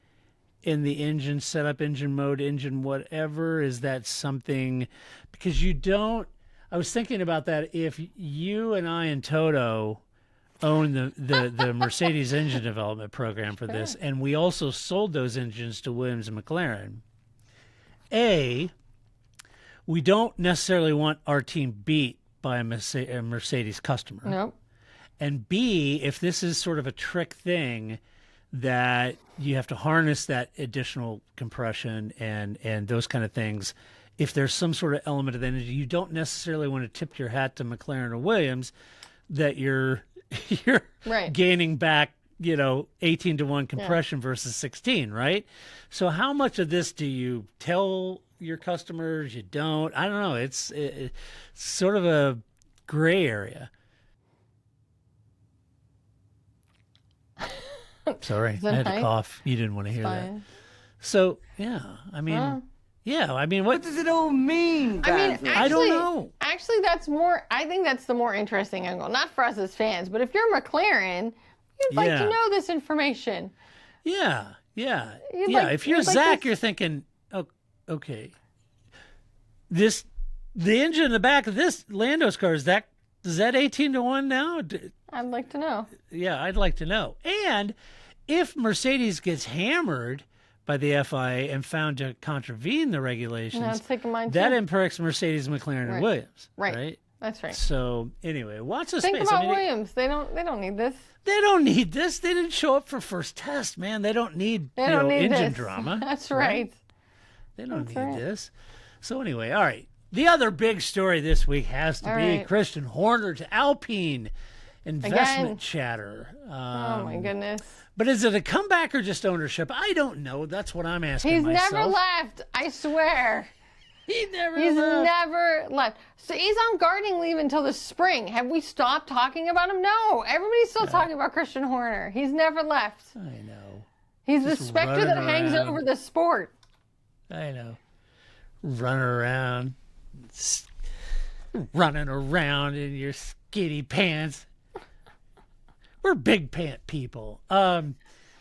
in the engine setup, engine mode, engine whatever? Is that something, because I was thinking about that. If you and I and Toto own the Mercedes engine development program for this, and we also sold those engines to Williams and McLaren, we don't necessarily want our team beat by a Mercedes customer. Nope. And B, if this is sort of a trick thing that you have to harness that additional compression and those kind of things, if there's some sort of element of energy, you don't necessarily want to tip your hat to McLaren or Williams that you're Right. gaining back, 18-to-1 compression versus 16, right? So how much of this do you tell your customers? You don't? I don't know. It's sort of a gray area. Sorry, I had to cough. You didn't want to hear that. So, yeah, I mean, what does it all mean? I don't know. Actually, I think that's the more interesting angle. Not for us as fans, but if you're McLaren, you'd like to know this information. Yeah. If you're Zach, you're thinking, oh, okay, the engine in the back of this Lando's car, is that 18-to-1 now? I'd like to know. Yeah, I'd like to know. And if Mercedes gets hammered by the FIA and found to contravene the regulations, that impacts Mercedes, McLaren, and Williams. Right. That's right. So anyway, watch the space. Think about Williams. They don't need this. They don't need this. They didn't show up for first test, man. They don't need engine drama. That's right. They don't need this. So anyway, all right. The other big story this week has to be Christian Horner to Alpine. Investment chatter. Oh my goodness. But is it a comeback or just ownership? I don't know. That's what I'm asking myself. He's never left. I swear. He's never left. So he's on gardening leave until the spring. Have we stopped talking about him? No. Everybody's still talking about Christian Horner. He's never left. I know. He's just the specter that hangs over the sport. I know. Running around in your skinny pants. We're big pant people.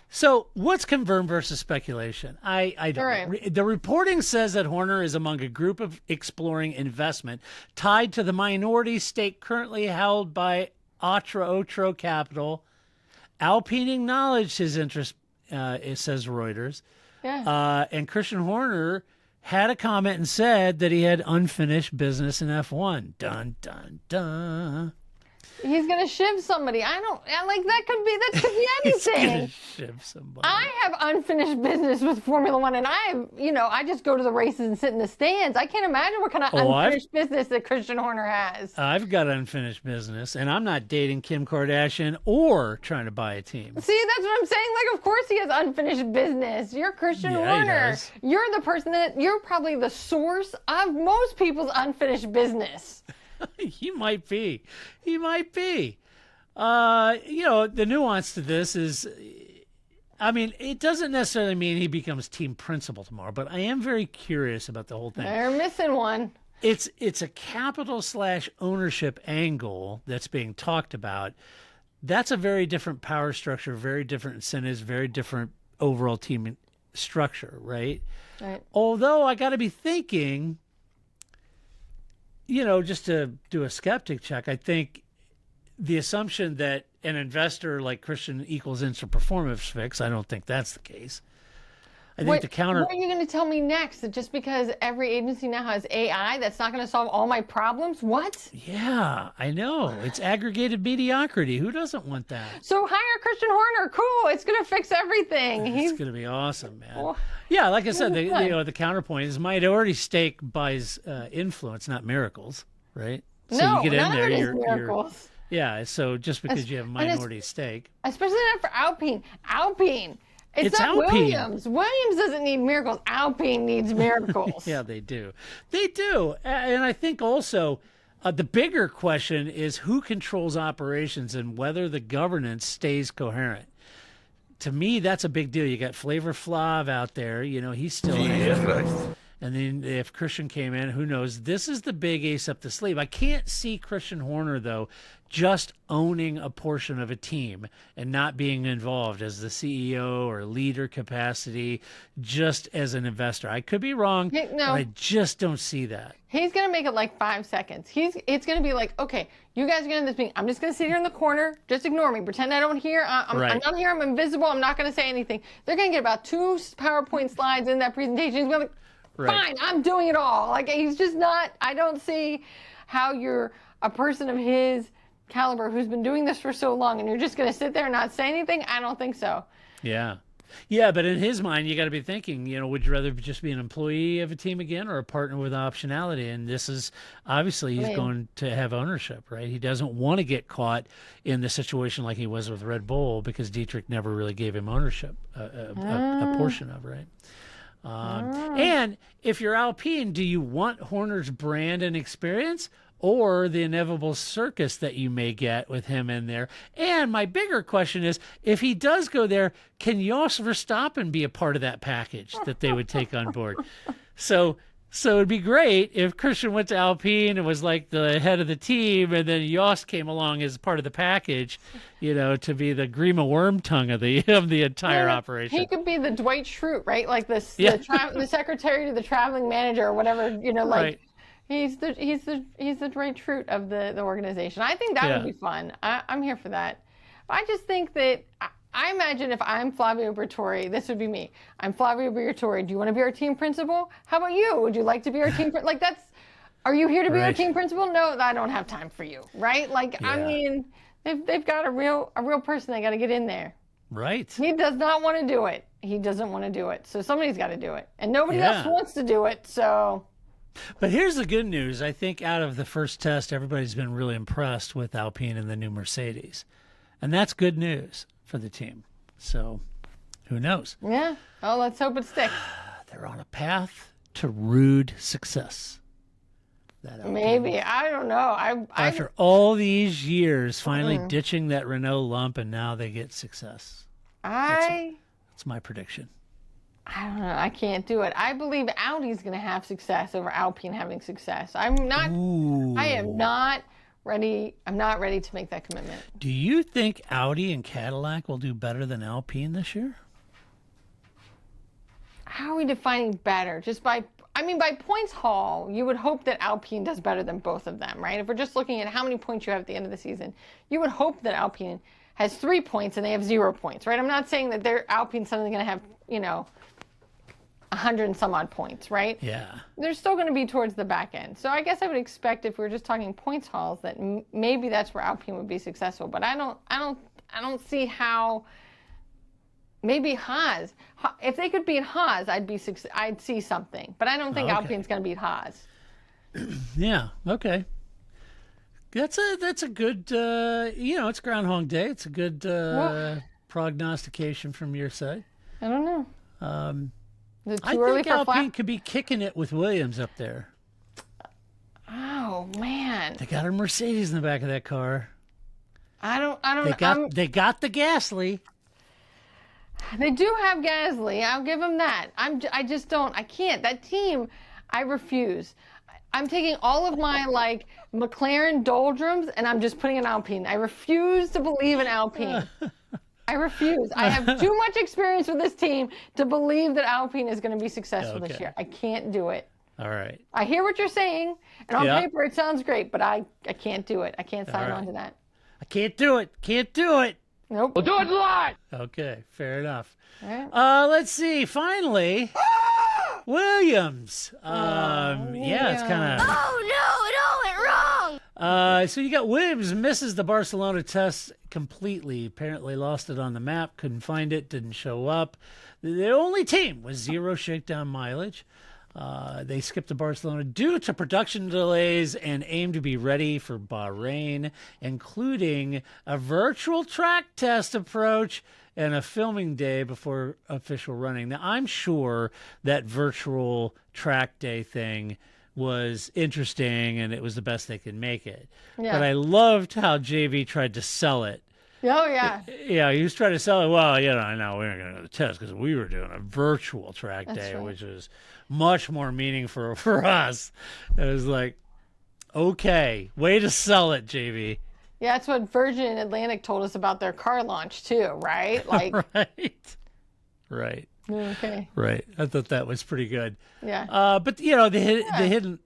So what's confirmed versus speculation? I don't know. The reporting says that Horner is among a group of exploring investment tied to the minority stake currently held by Otro Capital. Alpine acknowledged his interest, it says Reuters. Yeah. And Christian Horner had a comment and said that he had unfinished business in F1. Dun, dun, dun. He's gonna shiv somebody. That could be anything. He's gonna shiv somebody. I have unfinished business with Formula One, and I just go to the races and sit in the stands. I can't imagine what kind of unfinished business that Christian Horner has. I've got unfinished business, and I'm not dating Kim Kardashian or trying to buy a team. See, that's what I'm saying. Like, of course he has unfinished business. You're Christian Horner. You're the person you're probably the source of most people's unfinished business. He might be. The nuance to this is, it doesn't necessarily mean he becomes team principal tomorrow, but I am very curious about the whole thing. They're missing one. It's a capital/ownership angle that's being talked about. That's a very different power structure, very different incentives, very different overall team structure, right? Right. Although I got to be thinking, just to do a skeptic check, I think the assumption that an investor like Christian equals instant performance fix, I don't think that's the case. I think the counter. What are you going to tell me next? That just because every agency now has AI, that's not going to solve all my problems? What? Yeah, I know. It's aggregated mediocrity. Who doesn't want that? So hire Christian Horner. Cool. It's going to fix everything. It's going to be awesome, man. Well, yeah, like I said, the counterpoint is minority stake buys influence, not miracles, right? So no, you get none in there, of it is miracles. Yeah, so just because you have a minority stake. Especially not for Alpine. It's not Alpine. Williams. Williams doesn't need miracles. Alpine needs miracles. Yeah, they do. They do. And I think also the bigger question is who controls operations and whether the governance stays coherent. To me, that's a big deal. You got Flavor Flav out there. He's still there. And then if Christian came in, who knows? This is the big ace up the sleeve. I can't see Christian Horner, though, just owning a portion of a team and not being involved as the CEO or leader capacity, just as an investor. I could be wrong, but I just don't see that. He's going to make it like 5 seconds. It's going to be like, okay, you guys are going to this meeting. I'm just going to sit here in the corner. Just ignore me. Pretend I don't hear. I'm not here. I'm invisible. I'm not going to say anything. They're going to get about 2 PowerPoint slides in that presentation. He's going to be fine, I'm doing it all. Like, he's just not, I don't see how you're a person of his caliber who's been doing this for so long and you're just going to sit there and not say anything. I don't think so. Yeah. Yeah, but in his mind, you got to be thinking, would you rather just be an employee of a team again or a partner with optionality? And this is, obviously, he's going to have ownership, right? He doesn't want to get caught in the situation like he was with Red Bull because Dietrich never really gave him ownership, a portion of, right? And if you're Alpine, do you want Horner's brand and experience or the inevitable circus that you may get with him in there? And my bigger question is, if he does go there, can Jos Verstappen be a part of that package that they would take on board? So it'd be great if Christian went to Alpine and was like the head of the team, and then Jos came along as part of the package, to be the Grima Wormtongue of the entire operation. He could be the Dwight Schrute, right? Like the secretary to the traveling manager or whatever, Right. He's the Dwight Schrute of the organization. I think that would be fun. I'm here for that. But I just think that I imagine if I'm Flavio Briatore, this would be me. I'm Flavio Briatore. Do you want to be our team principal? How about you? Would you like to be our team? Are you here to be our team principal? No, I don't have time for you, right? I mean, they've got a real person they got to get in there. Right. He does not want to do it. He doesn't want to do it. So somebody's got to do it, and nobody else wants to do it. So. But here's the good news. I think out of the first test, everybody's been really impressed with Alpine and the new Mercedes. And that's good news for the team. So who knows? Yeah. Oh, let's hope it sticks. They're on a path to rude success. Maybe. I don't know. After all these years, finally ditching that Renault lump, and now they get success. That's my prediction. I don't know. I can't do it. I believe Audi's going to have success over Alpine having success. I am not ready. I'm not ready to make that commitment. Do you think Audi and Cadillac will do better than Alpine this year? How are we defining better? By points haul, you would hope that Alpine does better than both of them, right? If we're just looking at how many points you have at the end of the season, you would hope that Alpine has 3 points and they have 0 points, right? I'm not saying that Alpine's suddenly going to have, 100 and some odd points, right? Yeah. They're still going to be towards the back end. So I guess I would expect if we were just talking points hauls that maybe that's where Alpine would be successful. But I don't see how. Maybe Haas. If they could beat Haas, I'd see something. But I don't think Alpine's going to beat Haas. Yeah. Okay. That's a good. It's Groundhog Day. It's a good prognostication from your side. I don't know. I think Alpine could be kicking it with Williams up there. Oh man! They got a Mercedes in the back of that car. I don't. They got the Gasly. They do have Gasly. I'll give them that. I just don't. I can't. That team. I refuse. I'm taking all of my McLaren doldrums and I'm just putting in Alpine. I refuse to believe in Alpine. I refuse. I have too much experience with this team to believe that Alpine is going to be successful this year. I can't do it. All right. I hear what you're saying, and on paper it sounds great, but I can't do it. I can't sign on to that. I can't do it. Can't do it. Nope. We'll do it live. Okay, fair enough. All right. Let's see. Finally, Williams. It's kind of. Oh no, it all went wrong. So you got Williams misses the Barcelona test completely. Apparently lost it on the map, couldn't find it, didn't show up. The only team with 0 shakedown mileage. They skipped to Barcelona due to production delays and aim to be ready for Bahrain, including a virtual track test approach and a filming day before official running. Now, I'm sure that virtual track day thing was interesting and it was the best they could make it. Yeah. But I loved how JV tried to sell it Oh, yeah. Yeah, he was trying to sell it. Well, no, we weren't going to go to the test because we were doing a virtual track That's day, right. which is much more meaningful for us. It was like, okay, way to sell it, JB. Yeah, that's what Virgin Atlantic told us about their car launch too, right? Like, Right. okay. Right. I thought that was pretty good. Yeah. But the hidden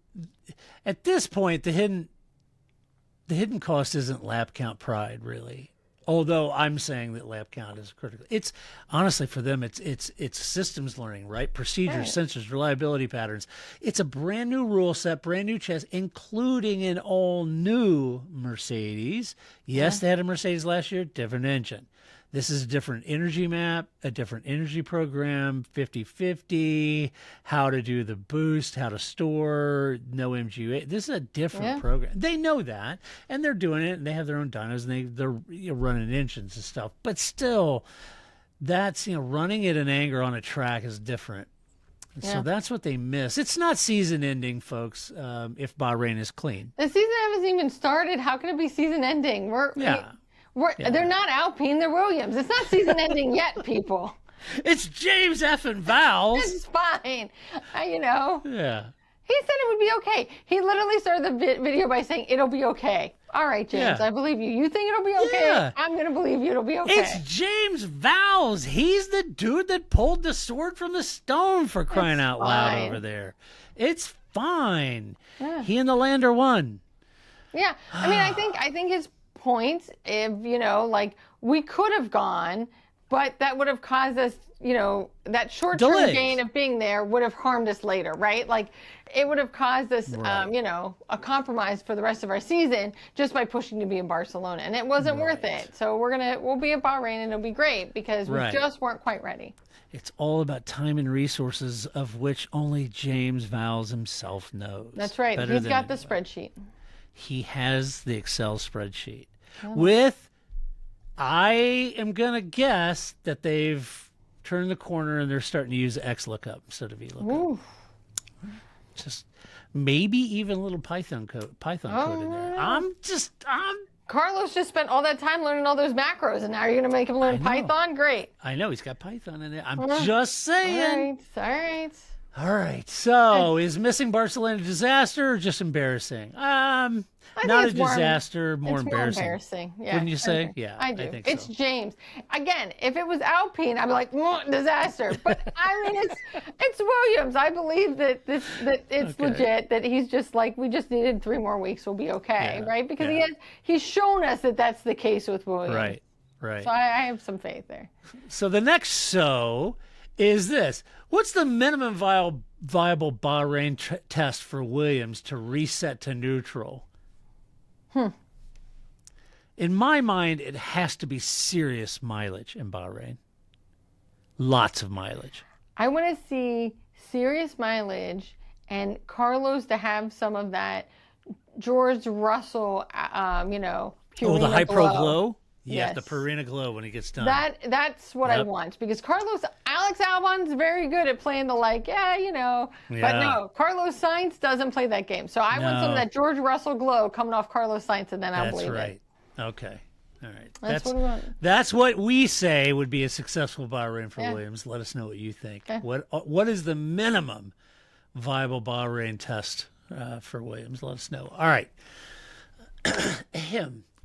at this point, the hidden cost isn't lap count pride, really. Although I'm saying that lap count is critical. It's honestly for them, it's systems learning, right? Procedures, sensors, reliability patterns. It's a brand new rule set, brand new chess, including an all new Mercedes. Yes, they had a Mercedes last year, different engine. This is a different energy map, a different energy program, 50/50, how to do the boost, how to store, no MGU. This is a different program. They know that, and they're doing it, and they have their own dynos, and they're running engines and stuff. But still, that's, running at an angle on a track is different. And so that's what they miss. It's not season ending, folks, if Bahrain is clean. The season hasn't even started. How can it be season ending? They're not Alpine, they're Williams. It's not season ending yet, people. It's James F. and Vowles. It's fine. Yeah. He said it would be okay. He literally started the video by saying, it'll be okay. All right, James, I believe you. You think it'll be okay? Yeah. I'm going to believe you. It'll be okay. It's James Vowles. He's the dude that pulled the sword from the stone, for crying out loud over there. It's fine. Yeah. He and the lander won. Yeah. I mean, I think his point, if, we could have gone, but that would have caused us, that short-term Delays. gain of being there would have harmed us later, right? Like, it would have caused us, a compromise for the rest of our season just by pushing to be in Barcelona, and it wasn't worth it. So we'll be at Bahrain, and it'll be great because we just weren't quite ready. It's all about time and resources, of which only James Vowles himself knows. That's right. He's got the spreadsheet. He has the Excel spreadsheet with, I am going to guess that they've turned the corner and they're starting to use XLOOKUP instead of VLOOKUP. Ooh. Just maybe even a little Python code in there. Carlos just spent all that time learning all those macros, and now you're going to make him learn Python? Great. I know. He's got Python in there. I'm just saying. All right. All right. So, is missing Barcelona a disaster or just embarrassing? Not a disaster, more embarrassing. Yeah. Wouldn't you say? Yeah, I do. I think It's so. James. Again, if it was Alpine, I'd be like, disaster. But I mean, it's Williams. I believe that it's legit. That he's just like, we just needed 3 more weeks. We'll be okay, right? Because he's shown us that that's the case with Williams. Right. So I have some faith there. So the next is this. What's the minimum viable Bahrain test for Williams to reset to neutral? In my mind, it has to be serious mileage in Bahrain. Lots of mileage. I want to see serious mileage and Carlos to have some of that George Russell, The Purina High Pro Glow? Yeah, Yes. the Purina Glow when he gets done. That's what I want, because Alex Albon's very good at playing the but no, Carlos Sainz doesn't play that game. So I want some of that George Russell glow coming off Carlos Sainz, and then I'll believe it. Okay. All right. That's what we want. That's what we say would be a successful Bahrain for Williams. Let us know what you think. Okay. What is the minimum viable Bahrain test for Williams? Let us know. All right.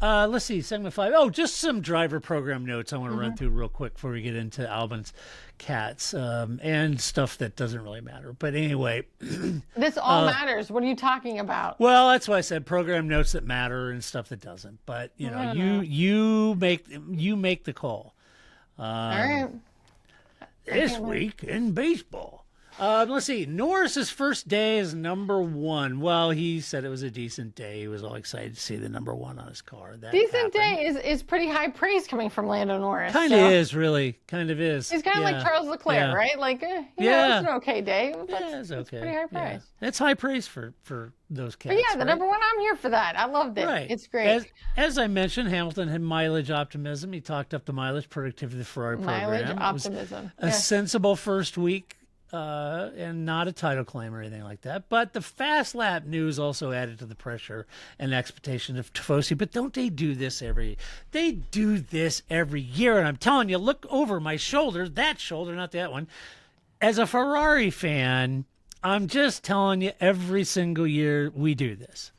Let's see, segment 5. Oh, just some driver program notes I want to run through real quick before we get into Albon's cats and stuff that doesn't really matter. But anyway. This all matters. What are you talking about? Well, that's why I said program notes that matter and stuff that doesn't. But, you make the call. All right. This week in baseball. Let's see. Norris's first day is number 1. Well, he said it was a decent day. He was all excited to see the number 1 on his car. That Decent happened. day is pretty high praise coming from Lando Norris. Kind of is, really. Kind of is. He's kind of like Charles Leclerc, right? Like, it's an okay day. It's okay. It's pretty high praise. Yeah. It's high praise for those cats. But the number 1, I'm here for that. I loved it. Right. It's great. As I mentioned, Hamilton had mileage optimism. He talked up the mileage productivity of the Ferrari program. Mileage optimism. A sensible first week. and not a title claim or anything like that. But the fast lap news also added to the pressure and expectation of Tifosi. But don't they do this They do this every year. And I'm telling you, look over my shoulder, that shoulder, not that one. As a Ferrari fan, I'm just telling you, every single year we do this.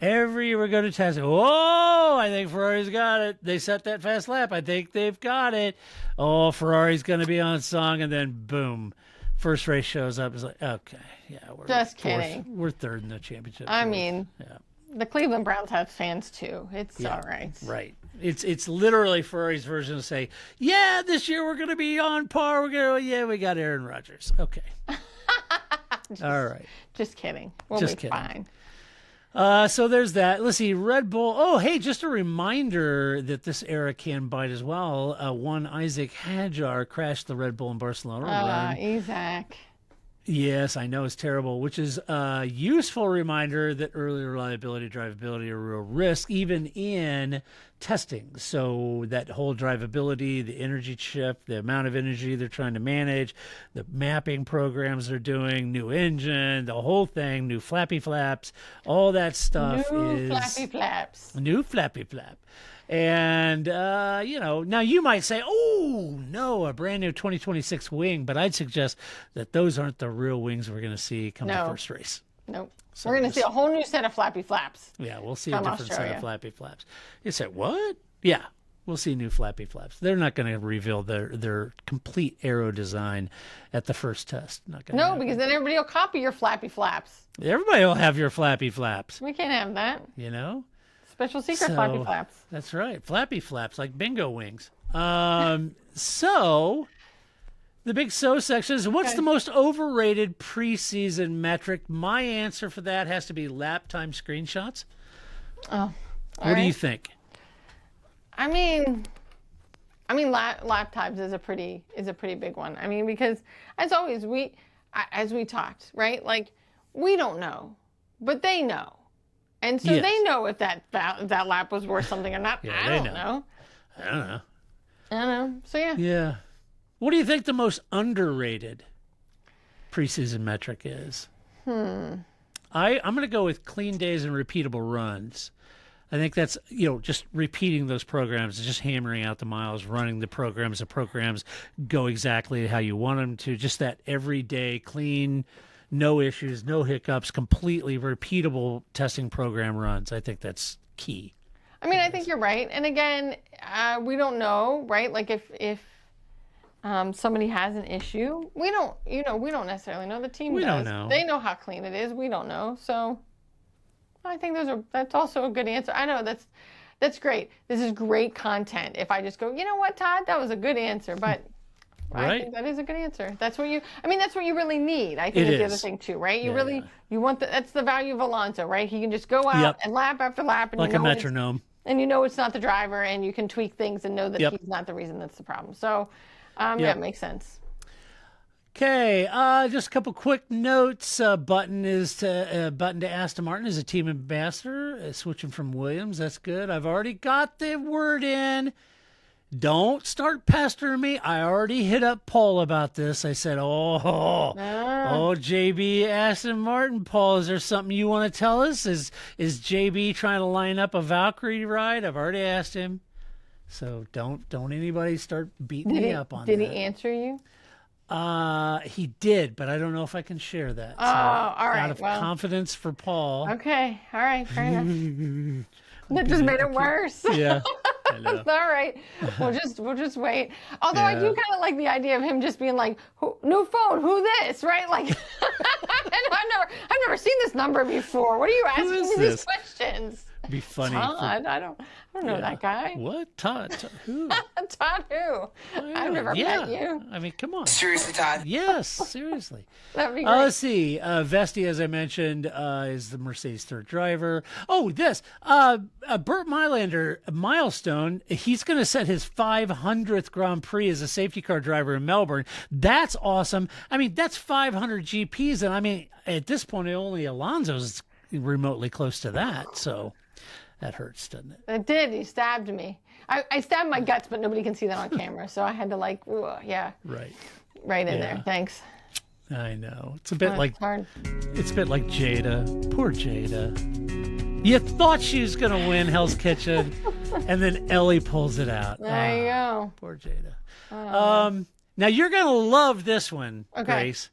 Every year we go to test it. Oh, I think Ferrari's got it. They set that fast lap. I think they've got it. Oh, Ferrari's going to be on song. And then, boom, first race shows up. It's like, okay, yeah. We're Just kidding. We're third in the championship. I mean, yeah. The Cleveland Browns have fans, too. It's all right. Right. It's literally Ferrari's version of say, yeah, this year we're going to be on par. We got Aaron Rodgers. Okay. All right. Just kidding. We'll Just be kidding. fine. So there's that. Let's see. Red Bull. Oh, hey, just a reminder that this era can bite as well. One Isaac Hadjar crashed the Red Bull in Barcelona. Isaac. Yes, I know it's terrible, which is a useful reminder that early reliability, drivability are a real risk, even in testing. So that whole drivability, the energy shift, the amount of energy they're trying to manage, the mapping programs they're doing, new engine, the whole thing, new flappy flaps, all that stuff New flappy flaps. New flappy flap. And, now you might say, oh, no, a brand new 2026 wing. But I'd suggest that those aren't the real wings we're going to see come the first race. Nope. So We're going to see a whole new set of flappy flaps. Yeah, we'll see a different set Australia. of flappy flaps. You say, what? Yeah, we'll see new flappy flaps. They're not going to reveal their complete aero design at the first test. Not gonna happen. Because then everybody will copy your flappy flaps. Everybody will have your flappy flaps, We can't have that. you know? Special secret flappy flaps. That's right. Flappy flaps, like bingo wings. So, the big so section is, what's the most overrated preseason metric? My answer for that has to be lap time screenshots. Oh, What do you think? I mean, lap times is a pretty big one. I mean, because as always, as we talked, right? Like, we don't know, but they know. And so they know if that lap was worth something or not. Yeah, I don't know. I don't know. So, yeah. Yeah. What do you think the most underrated preseason metric is? I'm going to go with clean days and repeatable runs. I think that's, just repeating those programs, just hammering out the miles, running the programs go exactly how you want them to. Just that everyday clean, no issues, no hiccups, completely repeatable testing program runs. I think that's key. I mean, I think you're right. And again, we don't know, right? Like if somebody has an issue, we don't necessarily know. The team does. don't know. They know how clean it is. We don't know. So I think that's also a good answer. I know that's great. This is great content. If I just go, you know what, Todd, that was a good answer, but Right. I think that is a good answer. That's what you really need. I think that's the other thing too, right? You want that's the value of Alonso, right? He can just go out and lap after lap and like a metronome. And it's not the driver, and you can tweak things and know that he's not the reason that's the problem. So, yeah, it makes sense. Okay, just a couple quick notes. Button to Aston Martin is a team ambassador, switching from Williams. That's good. I've already got the word in. Don't start pestering me. I already hit up Paul about this. I said, JB Aston Martin, Paul, is there something you want to tell us? Is JB trying to line up a Valkyrie ride? I've already asked him. So don't anybody start beating me up on that. Did he answer you? He did, but I don't know if I can share that. Oh, all right. Out of confidence for Paul. Okay, all right, fair enough. That just made it worse. Yeah. I know. All right. We'll just wait. Although I do kind of like the idea of him just being like, new phone, who this? Right? Like, I've never seen this number before. What are you asking me these questions? Be funny. Todd, I don't know that guy. What? Todd? Who? Todd who? I've never met you. I mean, come on. Seriously, Todd? Yes, seriously. That'd be great. Let's see. Vesti, as I mentioned, is the Mercedes third driver. Oh, this. Burt Mylander, milestone. He's going to set his 500th Grand Prix as a safety car driver in Melbourne. That's awesome. I mean, that's 500 GPs. And I mean, at this point, only Alonso's remotely close to that. So that hurts, doesn't it? It did. He stabbed me. I stabbed my guts, but nobody can see that on camera. So I had to right in there. Thanks. I know. It's a bit It's like hard. it's a bit like Jada. Poor Jada. You thought she was going to win Hell's Kitchen, and then Ellie pulls it out. There you go. Poor Jada. Now you're going to love this one, Okay. Grace.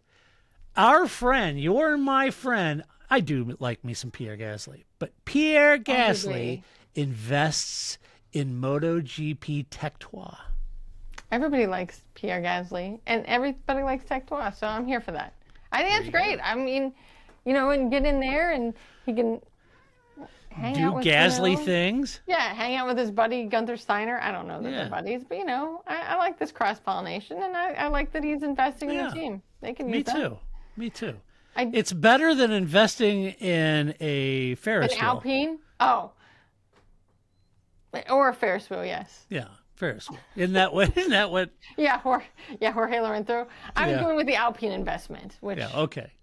Our friend, you're my friend. I do like me some Pierre Gasly, but Pierre Gasly invests in MotoGP Tectois. Everybody likes Pierre Gasly, and everybody likes Tectois, so I'm here for that. I think that's great. I mean, and get in there, and he can hang out with Gasly things. Yeah, hang out with his buddy Gunther Steiner. I don't know that they're buddies, but I like this cross pollination, and I like that he's investing in the team. They can use that. Me too. It's better than investing in a Ferris wheel. An Alpine? Oh. Or a Ferris wheel, yes. Yeah, Ferris wheel. Isn't that what? Yeah, Jorge Lorenzo. I was going with the Alpine investment, which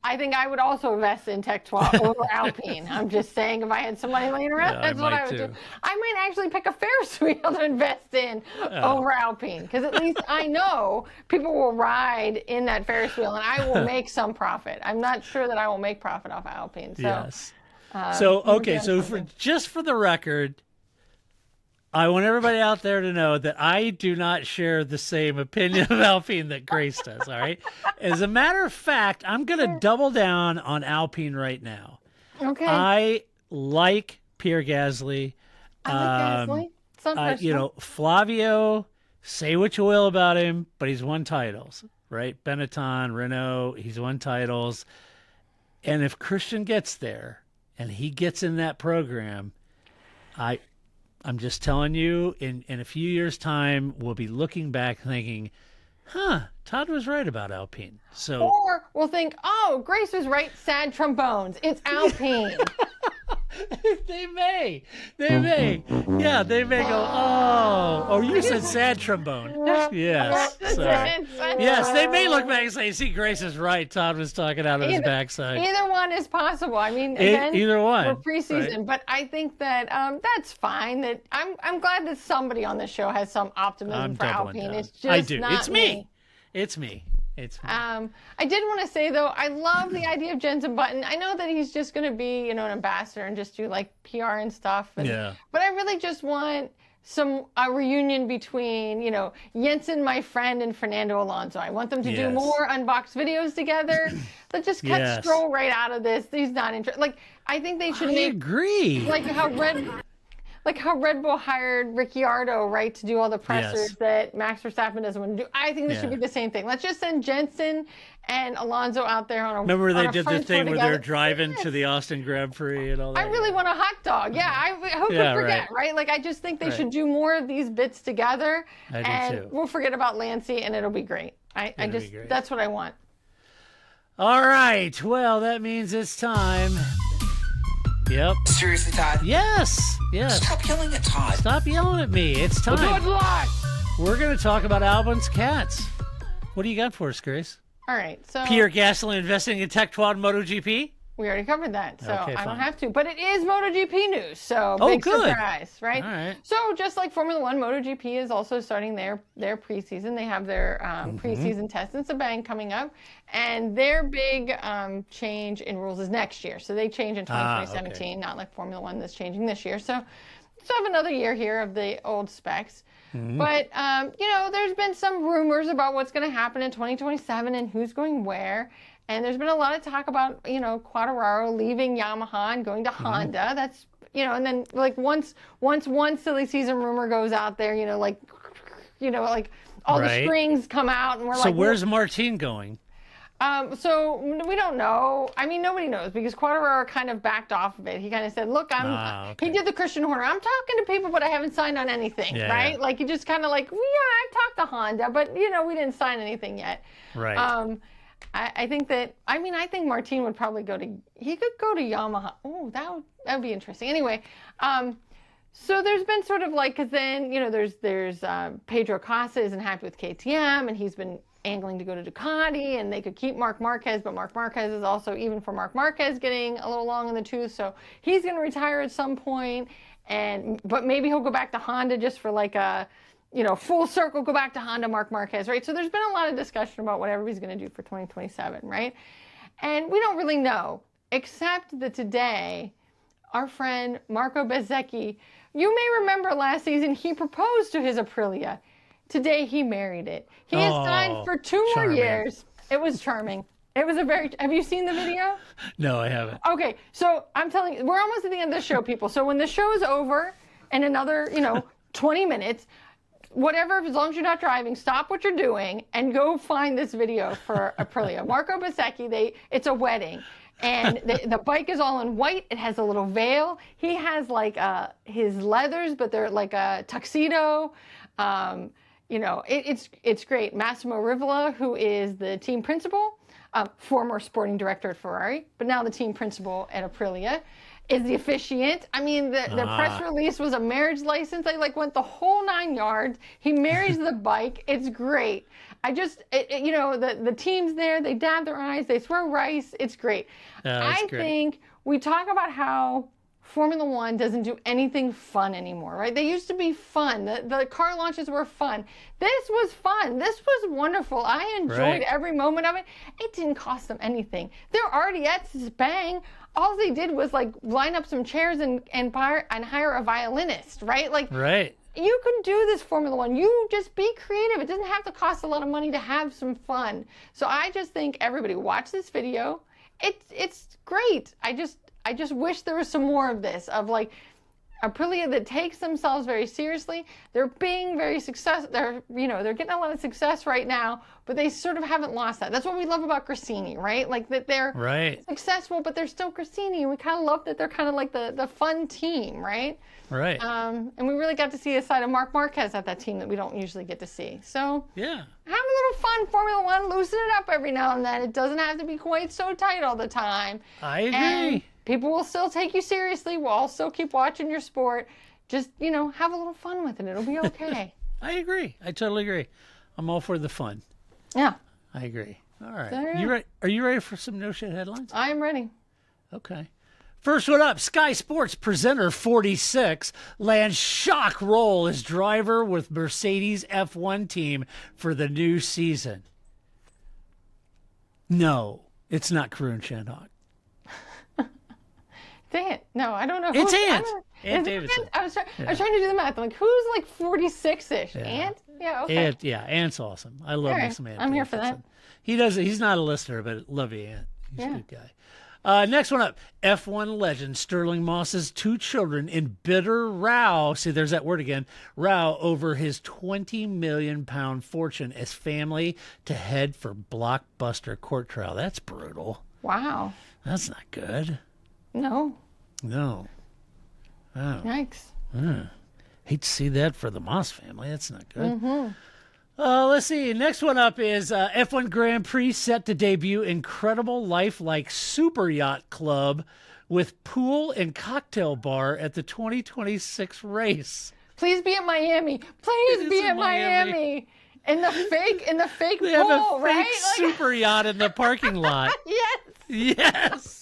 I think I would also invest in Tectois over Alpine. I'm just saying, if I had some money laying around, that's what I would do. I might actually pick a Ferris wheel to invest in over Alpine, because at least I know people will ride in that Ferris wheel, and I will make some profit. I'm not sure that I will make profit off of Alpine. So, yes. Just for the record, I want everybody out there to know that I do not share the same opinion of Alpine that Grace does, all right? As a matter of fact, I'm going to double down on Alpine right now. Okay. I like Pierre Gasly. I like Gasly. It's not personal. Flavio, say what you will about him, but he's won titles, right? Benetton, Renault, he's won titles. And if Christian gets there and he gets in that program, I'm just telling you, in a few years' time, we'll be looking back thinking, Todd was right about Alpine. So, or we'll think, Grace was right, sad trombones. It's Alpine. They may. Yeah, they may go, you said sad trombone. Yes. Yes, they may look back and say, see, Grace is right. Todd was talking out of his backside. Either one is possible. I mean, again, either one. We're preseason, right? But I think that that's fine. That I'm glad that somebody on the show has some optimism for Alpine. Down. It's just not It's me. It's me. I did want to say, though, I love the idea of Jenson Button. I know that he's just going to be, an ambassador and just do like PR and stuff. But I really just want a reunion between, Jenson, my friend, and Fernando Alonso. I want them to do more unboxed videos together. Let's just cut Stroll right out of this. He's not interested. Like, I think they should agree. Like how Red Bull hired Ricciardo, right, to do all the pressers that Max Verstappen doesn't want to do. I think this should be the same thing. Let's just send Jenson and Alonso out there on a Remember they did the thing where they're driving to the Austin Grand Prix and all that? I really want a hot dog. Yeah, who could forget, right? Like, I just think they should do more of these bits together. I do too. We'll forget about Lancey, and it'll be great. That's what I want. All right. Well, that means it's time. Yep. Seriously, Todd? Yes. Stop yelling at Todd. Stop yelling at me. It's time. Good luck! We're going to talk about Albin's cats. What do you got for us, Grace? All right. So Pierre Gasly investing in Tectois MotoGP? We already covered that, so okay, I don't have to. But it is MotoGP news, so big surprise, right? All right. So just like Formula One, MotoGP is also starting their preseason. They have their preseason test in Bahrain coming up, and their big change in rules is next year. So they change in 2017, not like Formula One that's changing this year. So have another year here of the old specs. But, there's been some rumors about what's going to happen in 2027 and who's going where. And there's been a lot of talk about, Quartararo leaving Yamaha and going to Honda. That's, and then like once one silly season rumor goes out there, all the strings come out and we're like. So where's Martin going? So we don't know. I mean, nobody knows because Quartararo kind of backed off of it. He kind of said, look, he did the Christian Horner. I'm talking to people, but I haven't signed on anything, right? Like he just kind of like, I've talked to Honda, but we didn't sign anything yet. Right. I think Martin would probably he could go to Yamaha. Oh, that would be interesting. Anyway, so there's been sort of like, because then, there's Pedro Acosta isn't happy with KTM, and he's been angling to go to Ducati, and they could keep Marc Marquez, but Marc Marquez is also, even for Marc Marquez, getting a little long in the tooth, so he's going to retire at some point, but maybe he'll go back to Honda just for like a full circle, go back to Honda, Marc Marquez, right? So there's been a lot of discussion about what everybody's going to do for 2027, right? And we don't really know, except that today, our friend Marco Bezzecchi, you may remember last season, he proposed to his Aprilia. Today, he married it. He has signed for 2 more years. It was charming. It was have you seen the video? No, I haven't. Okay, so I'm telling you, we're almost at the end of the show, people. So when the show is over in another, 20 minutes, whatever, as long as you're not driving, stop what you're doing and go find this video for Aprilia. Marco Bezzecchi, it's a wedding. And the bike is all in white. It has a little veil. He has like his leathers, but they're like a tuxedo. It's great. Massimo Rivola, who is the team principal, former sporting director at Ferrari, but now the team principal at Aprilia, is the officiant. I mean, the press release was a marriage license. They went the whole 9 yards. He marries the bike. It's great. The team's there. They dab their eyes. They throw rice. It's great. I think we talk about how Formula One doesn't do anything fun anymore, right? They used to be fun. The car launches were fun. This was fun. This was wonderful. I enjoyed every moment of it. It didn't cost them anything. They're already at Sepang. All they did was line up some chairs and hire a violinist, right? Right. You can do this Formula One. You just be creative. It doesn't have to cost a lot of money to have some fun. So I just think everybody watch this video. It's great. I just wish there was some more of this, of Aprilia that takes themselves very seriously. They're being very successful. They're getting a lot of success right now, but they sort of haven't lost that. That's what we love about Gresini, right? That they're successful, but they're still Gresini. We kind of love that they're kind of like the fun team, right? Right. And we really got to see a side of Marc Marquez at that team that we don't usually get to see. So yeah, have a little fun, Formula One. Loosen it up every now and then. It doesn't have to be quite so tight all the time. I agree. And people will still take you seriously. We'll all still keep watching your sport. Just, have a little fun with it. It'll be okay. I agree. I totally agree. I'm all for the fun. Yeah. I agree. All right. So, Are you ready for some no shit headlines? I am ready. Okay. First one up, Sky Sports presenter 46 lands shock role as driver with Mercedes F1 team for the new season. No, it's not Karun Chandhok. Dang it. No, I don't know. It's Ant. Ant Davidson. I was trying to do the math. I'm like, who's 46-ish? Yeah. Ant? Yeah, okay. Ant's awesome. I love me some Ant. I'm here for that. He's not a listener, but love you, Ant. He's a good guy. Next one up, F1 legend Sterling Moss's 2 children in bitter row. See, there's that word again. Row over his £20 million fortune as family to head for blockbuster court trial. That's brutal. Wow. That's not good. No. Oh. Yikes. Hate to see that for the Moss family. That's not good. Let's see. Next one up is F1 Grand Prix set to debut incredible lifelike super yacht club with pool and cocktail bar at the 2026 race. Please be at Miami. Please be at Miami. In the fake They pool, have a fake right? super yacht in the parking lot. Yes. Yes.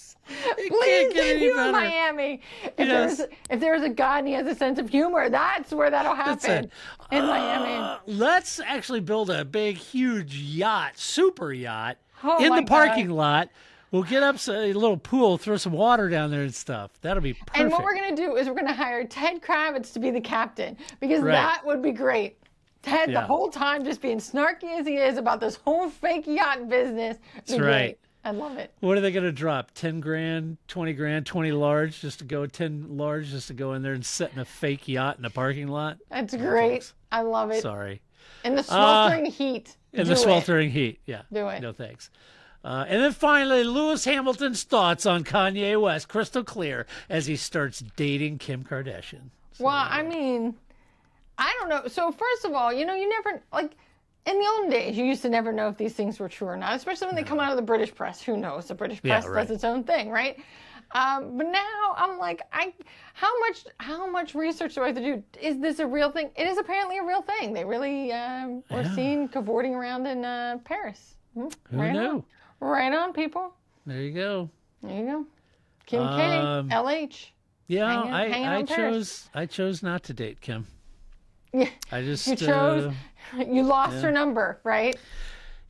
Please debut in Miami. If there's a God and he has a sense of humor, that's where that'll happen. In Miami. Let's actually build a big, huge yacht, super yacht, Oh in my the parking lot. We'll get up a little pool, throw some water down there and stuff. That'll be perfect. And what we're going to do is we're going to hire Ted Kravitz to be the captain, because that would be great. Ted, the whole time, just being snarky as he is about this whole fake yacht business. That's right. I love it. What are they going to drop? 10 grand, 20 grand, 20 large just to go, 10 large just to go in there and sit in a fake yacht in a parking lot? That's great. I love it. Sorry. In the sweltering heat. In the sweltering heat, yeah. Do it. No thanks. And then finally, Lewis Hamilton's thoughts on Kanye West, crystal clear, as he starts dating Kim Kardashian. So, well, I mean, I don't know. So first of all, you never, in the olden days, you used to never know if these things were true or not, especially when they come out of the British press. Who knows? The British press does its own thing, right? But now I'm like, how much research do I have to do? Is this a real thing? It is apparently a real thing. They really were seen cavorting around in Paris. Who knew? Right on, people. There you go. There you go. Kim K, LH. Yeah, hanging on I Paris. chose not to date Kim. Yeah. I just You chose. You lost her number, right?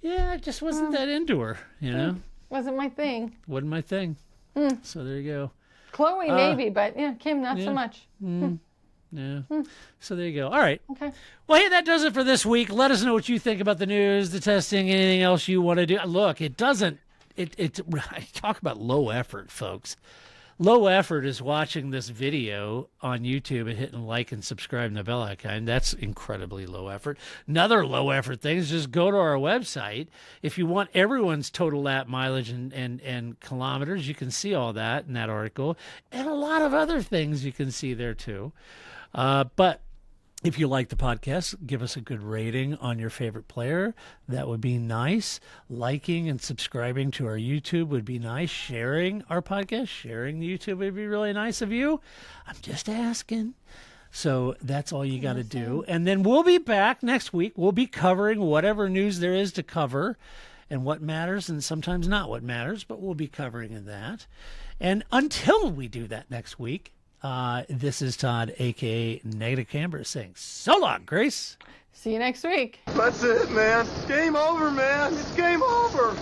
yeah, I just wasn't that into her. You know, Wasn't my thing. wasn't my thing. So there you go. Chloe maybe, but yeah, Kim not so much. Yeah. So there you go. All right. Okay. Well, hey, that does it for this week. Let us know what you think about the news, the testing, anything else you want to do. Look, it doesn't. I talk about low effort, folks. Low effort is watching this video on YouTube and hitting like and subscribe and the bell icon. That's incredibly low effort. Another low effort thing is just go to our website. If you want everyone's total lap mileage and kilometers, you can see all that in that article. And a lot of other things you can see there too. But if you like the podcast, give us a good rating on your favorite player. That would be nice. Liking and subscribing to our YouTube would be nice. Sharing our podcast, sharing the YouTube would be really nice of you. I'm just asking. So that's all you got to do. And then we'll be back next week. We'll be covering whatever news there is to cover and what matters and sometimes not what matters, but we'll be covering that. And until we do that next week, this is Todd, a.k.a. Negative Camber, saying so long, Grace. See you next week. That's it, man. Game over, man. It's game over.